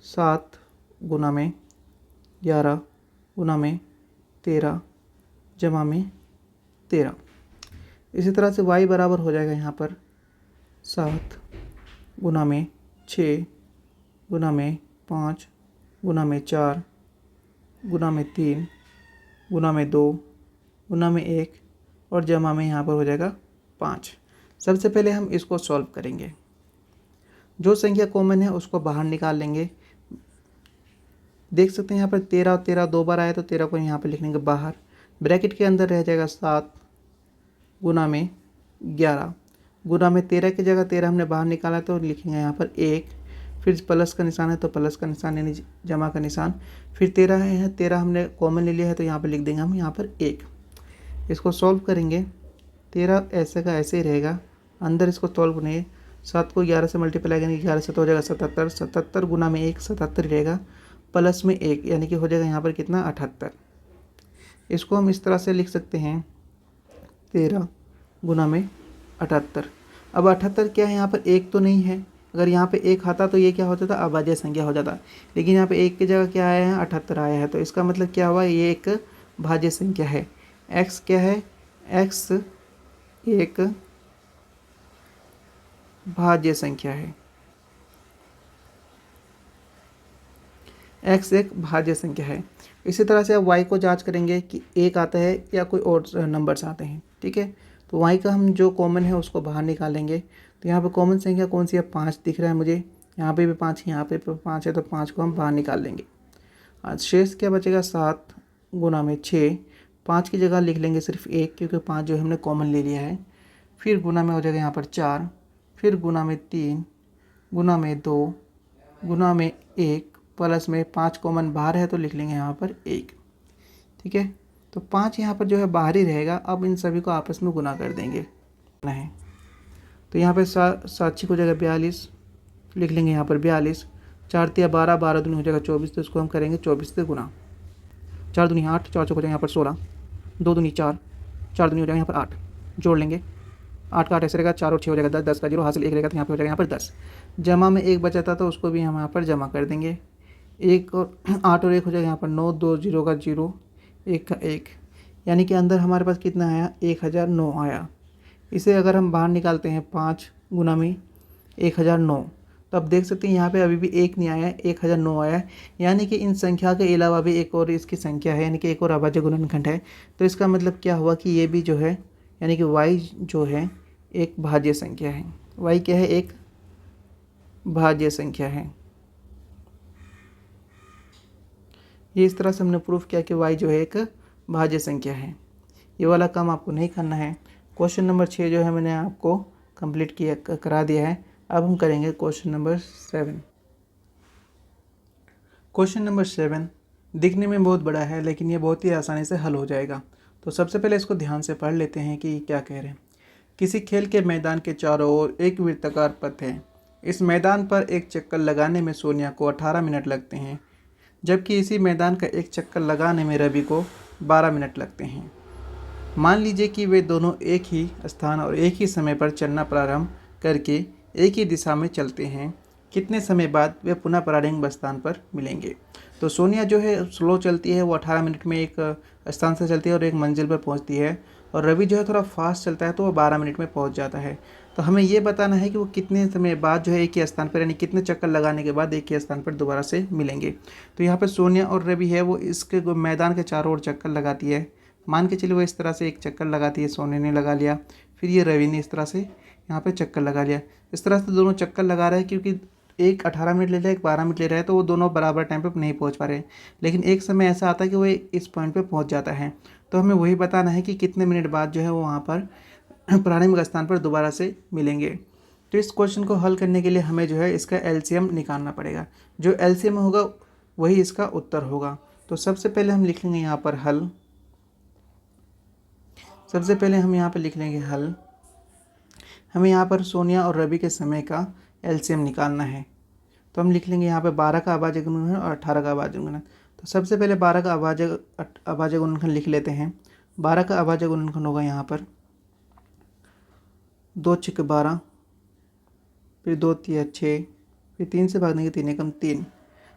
7 गुना में 11 गुना में 13 जमा में 13। इसी तरह से y बराबर हो जाएगा यहाँ पर 7 गुना में 6 गुना में 5 गुना में 4 गुना में 3 गुना में 2 गुना में 1 और जमा में यहाँ पर हो जाएगा 5। सबसे पहले हम इसको सॉल्व करेंगे। जो संख्या कॉमन है उसको बाहर निकाल लेंगे। देख सकते हैं यहाँ पर 13 और 13 दो बार आया, तो 13 को यहाँ पर लिख लेंगे बाहर। ब्रैकेट के अंदर रह जाएगा 7 गुना में 11 गुना में 13 की जगह 13 हमने बाहर निकाला तो लिखेंगे यहाँ पर 1, फिर प्लस का निशान है तो प्लस का निशान यानी जमा का निशान, फिर 13 है, 13 हमने कॉमन ले लिया है तो यहाँ पर लिख देंगे हम यहाँ पर 1। इसको सॉल्व करेंगे, 13 ऐसे का ऐसे ही रहेगा, अंदर इसको सॉल्व नहीं। 7 को 11 से मल्टीप्लाई करेंगे, 11 से तो हो जाएगा 77, 77 गुना में 1 77 रहेगा, प्लस में 1 यानी कि हो जाएगा यहाँ पर कितना? 78। इसको हम इस तरह से लिख सकते हैं 13 गुना में 78। अब 78 क्या है? यहाँ पर 1 तो नहीं है, अगर यहाँ पे 1 आता तो ये क्या होता था? अभाज्य संख्या हो जाता, लेकिन यहाँ पे 1 की जगह क्या आया है? 78 आया है। तो इसका मतलब क्या हुआ? ये एक भाज्य संख्या है। x क्या है? x एक भाज्य संख्या है। x एक भाज्य संख्या है। इसी तरह से अब y को जांच करेंगे कि 1 आता है या कोई और नंबर्स आते हैं। ठीक है, तो y का हम जो कॉमन है उसको बाहर निकालेंगे। तो यहाँ पे कॉमन संख्या कौन सी है, 5 दिख रहा है मुझे, यहाँ पे भी 5 है, यहाँ पे 5 है, तो 5 को हम बाहर निकाल लेंगे। आज शेष क्या बचेगा, 7 गुना में 6, 5 की जगह लिख लेंगे सिर्फ 1 क्योंकि 5 जो हमने कॉमन ले लिया है। फिर गुना में हो जाएगा यहाँ पर 4, फिर गुना में 3, गुना में 2, गुना में 1, प्लस में 5 कॉमन बाहर है तो लिख लेंगे यहाँ पर 1। ठीक है, तो 5 यहाँ पर जो है बाहर ही रहेगा। अब इन सभी को आपस में गुना कर देंगे है, तो यहाँ पर 7 को जगह 42 लिख लेंगे, यहाँ पर 42, 4 तिया 12, 12 दूनी हो जाएगा 24, तो इसको हम करेंगे 24 से गुना। 4 दूनी 8, 4 चौक हो जाएगा यहाँ पर 16, 2 दूनी 4, 4 दूनी हो जाएगा यहाँ पर 8, जोड़ लेंगे, 8 का 8 ऐसे रहेगा, 4 और 6 हो जाएगा 10, 10 का 0 हासिल 1 रहेगा, तो यहाँ पे हो जाएगा यहाँ पर 10। जमा में 1 बचा था तो उसको भी हम यहाँ पर जमा कर देंगे, 1 और 8 और 1 हो जाएगा यहाँ पर 9, 2 0 का 0, 1 का 1, यानी कि अंदर हमारे पास कितना आया, 1009 आया। इसे अगर हम बाहर निकालते हैं 5 गुना में 1009, तो अब देख सकते हैं यहाँ पे अभी भी 1 नहीं आया है, 1009 आया है। यानी कि इन संख्या के अलावा भी एक और इसकी संख्या है, यानी कि एक और अभाज्य गुणनखंड है। तो इसका मतलब क्या हुआ कि ये भी जो है, यानी कि y जो है एक भाज्य संख्या है। y क्या है, एक भाज्य संख्या है। ये इस तरह से हमने प्रूफ किया कि y जो है एक भाज्य संख्या है। ये वाला काम आपको नहीं करना है। क्वेश्चन नंबर 6 जो है मैंने आपको कंप्लीट किया करा दिया है। अब हम करेंगे क्वेश्चन नंबर 7। क्वेश्चन नंबर 7 दिखने में बहुत बड़ा है लेकिन ये बहुत ही आसानी से हल हो जाएगा। तो सबसे पहले इसको ध्यान से पढ़ लेते हैं कि क्या कह रहे हैं। किसी खेल के मैदान के चारों ओर एक वृत्ताकार पथ है। इस मैदान पर एक चक्कर लगाने में सोनिया को 18 मिनट लगते हैं, जबकि इसी मैदान का एक चक्कर लगाने में रवि को 12 मिनट लगते हैं। मान लीजिए कि वे दोनों एक ही स्थान और एक ही समय पर चलना प्रारंभ करके एक ही दिशा में चलते हैं। कितने समय बाद वे पुनः प्रारंभिक स्थान पर मिलेंगे। तो सोनिया जो है स्लो चलती है, वो 18 मिनट में एक स्थान से चलती है और एक मंजिल पर पहुंचती है, और रवि जो है थोड़ा फास्ट चलता है तो वो 12 मिनट में पहुंच जाता है। तो हमें ये बताना है कि वो कितने समय बाद जो है एक ही स्थान पर, यानी कितने चक्कर लगाने के बाद एक ही स्थान पर दोबारा से मिलेंगे। तो यहाँ पर सोनिया और रवि है वो इसके मैदान के चारों ओर चक्कर लगाती है। मान के चलिए वो इस तरह से एक चक्कर लगाती है, सोनिया ने लगा लिया, फिर ये रवि ने इस तरह से यहाँ पे चक्कर लगा लिया। इस तरह से दोनों चक्कर लगा रहे हैं, क्योंकि एक 18 मिनट ले रहा है, एक 12 मिनट ले रहा है, तो वो दोनों बराबर टाइम पे नहीं पहुँच पा रहे हैं। लेकिन एक समय ऐसा आता है कि वो इस पॉइंट पे पहुँच जाता है। तो हमें वही बताना है कि कितने मिनट बाद जो है वो वहाँ पर प्रारंभिक स्थान पर दोबारा से मिलेंगे। तो इस क्वेश्चन को हल करने के लिए हमें जो है इसका एलसीएम निकालना पड़ेगा। जो एलसीएम होगा वही इसका उत्तर होगा। तो सबसे पहले हम लिख लेंगे यहाँ पर हल। सबसे पहले हम यहाँ पर लिख लेंगे हल। हमें यहाँ पर सोनिया और रवि के समय का एलसीएम निकालना है। तो हम लिख लेंगे यहाँ पे 12 का अभाज्य गुणनखंड और 18 का अभाज्य गुणनखंड। तो सबसे पहले 12 का अभाज्य गुणनखंड लिख लेते हैं। 12 का अभाज्य गुणनखंड होगा यहाँ पर 2 छक्के 12, फिर 2 तिया 6, फिर 3 से भाग देंगे 3 एकम 3।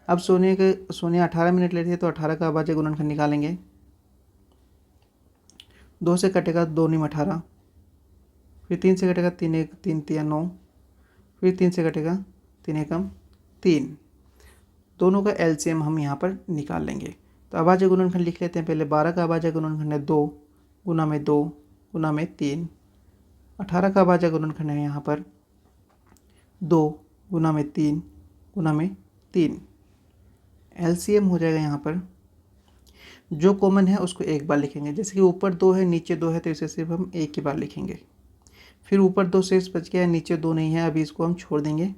अब सोनिया 18 मिनट लेती है तो 18 का अभाज्य गुणनखंड निकालेंगे। 2 से कटेगा 2 निम 18, फिर 3 से कटेगा 3 तिया 9, फिर 3 से कटेगा 3 एकम 3। दोनों का एलसीएम हम यहाँ पर निकाल लेंगे। तो अभाज्य गुणनखंड लिख लेते हैं पहले। 12 का अभाज्य गुणनखंड है 2 गुना में 2 गुना में 3। 18 का अभाज्य गुणनखंड है यहाँ पर 2 गुना में 3 गुना में 3। एलसीएम हो जाएगा यहाँ पर, जो कॉमन है उसको एक बार लिखेंगे। जैसे कि ऊपर 2 है नीचे 2 है तो इसे सिर्फ हम एक ही बार लिखेंगे। फिर ऊपर 2 शेष बच गया है, नीचे 2 नहीं है, अभी इसको हम छोड़ देंगे।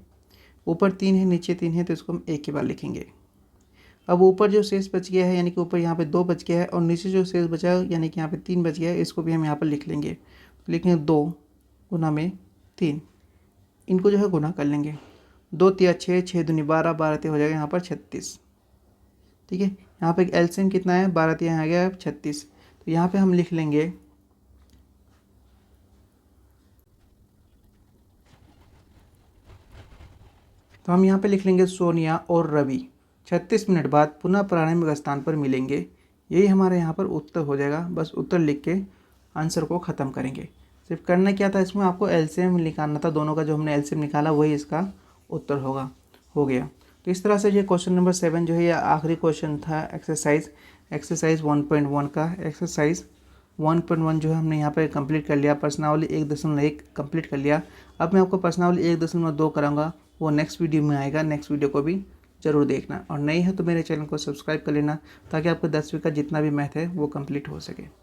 ऊपर 3 है नीचे 3 है तो इसको हम एक ही बार लिखेंगे। अब ऊपर जो शेष बच गया है, यानी कि ऊपर यहाँ पे 2 बच गया है, और नीचे जो शेष बचा है यानी कि यहाँ पे 3 बच गया है, इसको भी हम यहाँ पर लिख लेंगे। तो लिखेंगे 2 गुना में 3, इनको जो है गुना कर लेंगे। 2 तिया 6, 6 दूनी 12, 12 तिया हो जाएगा यहाँ पर 36। ठीक है, यहाँ पे एलसीएम कितना है, 12 तिया आ गया 36। तो यहाँ पे हम लिख लेंगे तो हम यहाँ पे लिख लेंगे सोनिया और रवि 36 मिनट बाद पुनः प्रारंभिक स्थान पर मिलेंगे। यही हमारे यहाँ पर उत्तर हो जाएगा। बस उत्तर लिख के आंसर को ख़त्म करेंगे। सिर्फ करना क्या था, इसमें आपको एलसीएम निकालना था। दोनों का जो हमने एलसीएम निकाला वही इसका उत्तर हो गया। तो इस तरह से ये क्वेश्चन नंबर 7 जो है ये आखिरी क्वेश्चन था एक्सरसाइज 1.1 का। एक्सरसाइज 1.1 जो है हमने यहाँ पर कंप्लीट कर लिया। प्रश्नावली 1.1 कंप्लीट कर लिया। अब मैं आपको प्रश्नावली 1.2 कराऊंगा, वो नेक्स्ट वीडियो में आएगा। नेक्स्ट वीडियो को भी जरूर देखना, और नहीं है तो मेरे चैनल को सब्सक्राइब कर लेना ताकि आपको 10वीं का जितना भी मैथ है वो कंप्लीट हो सके।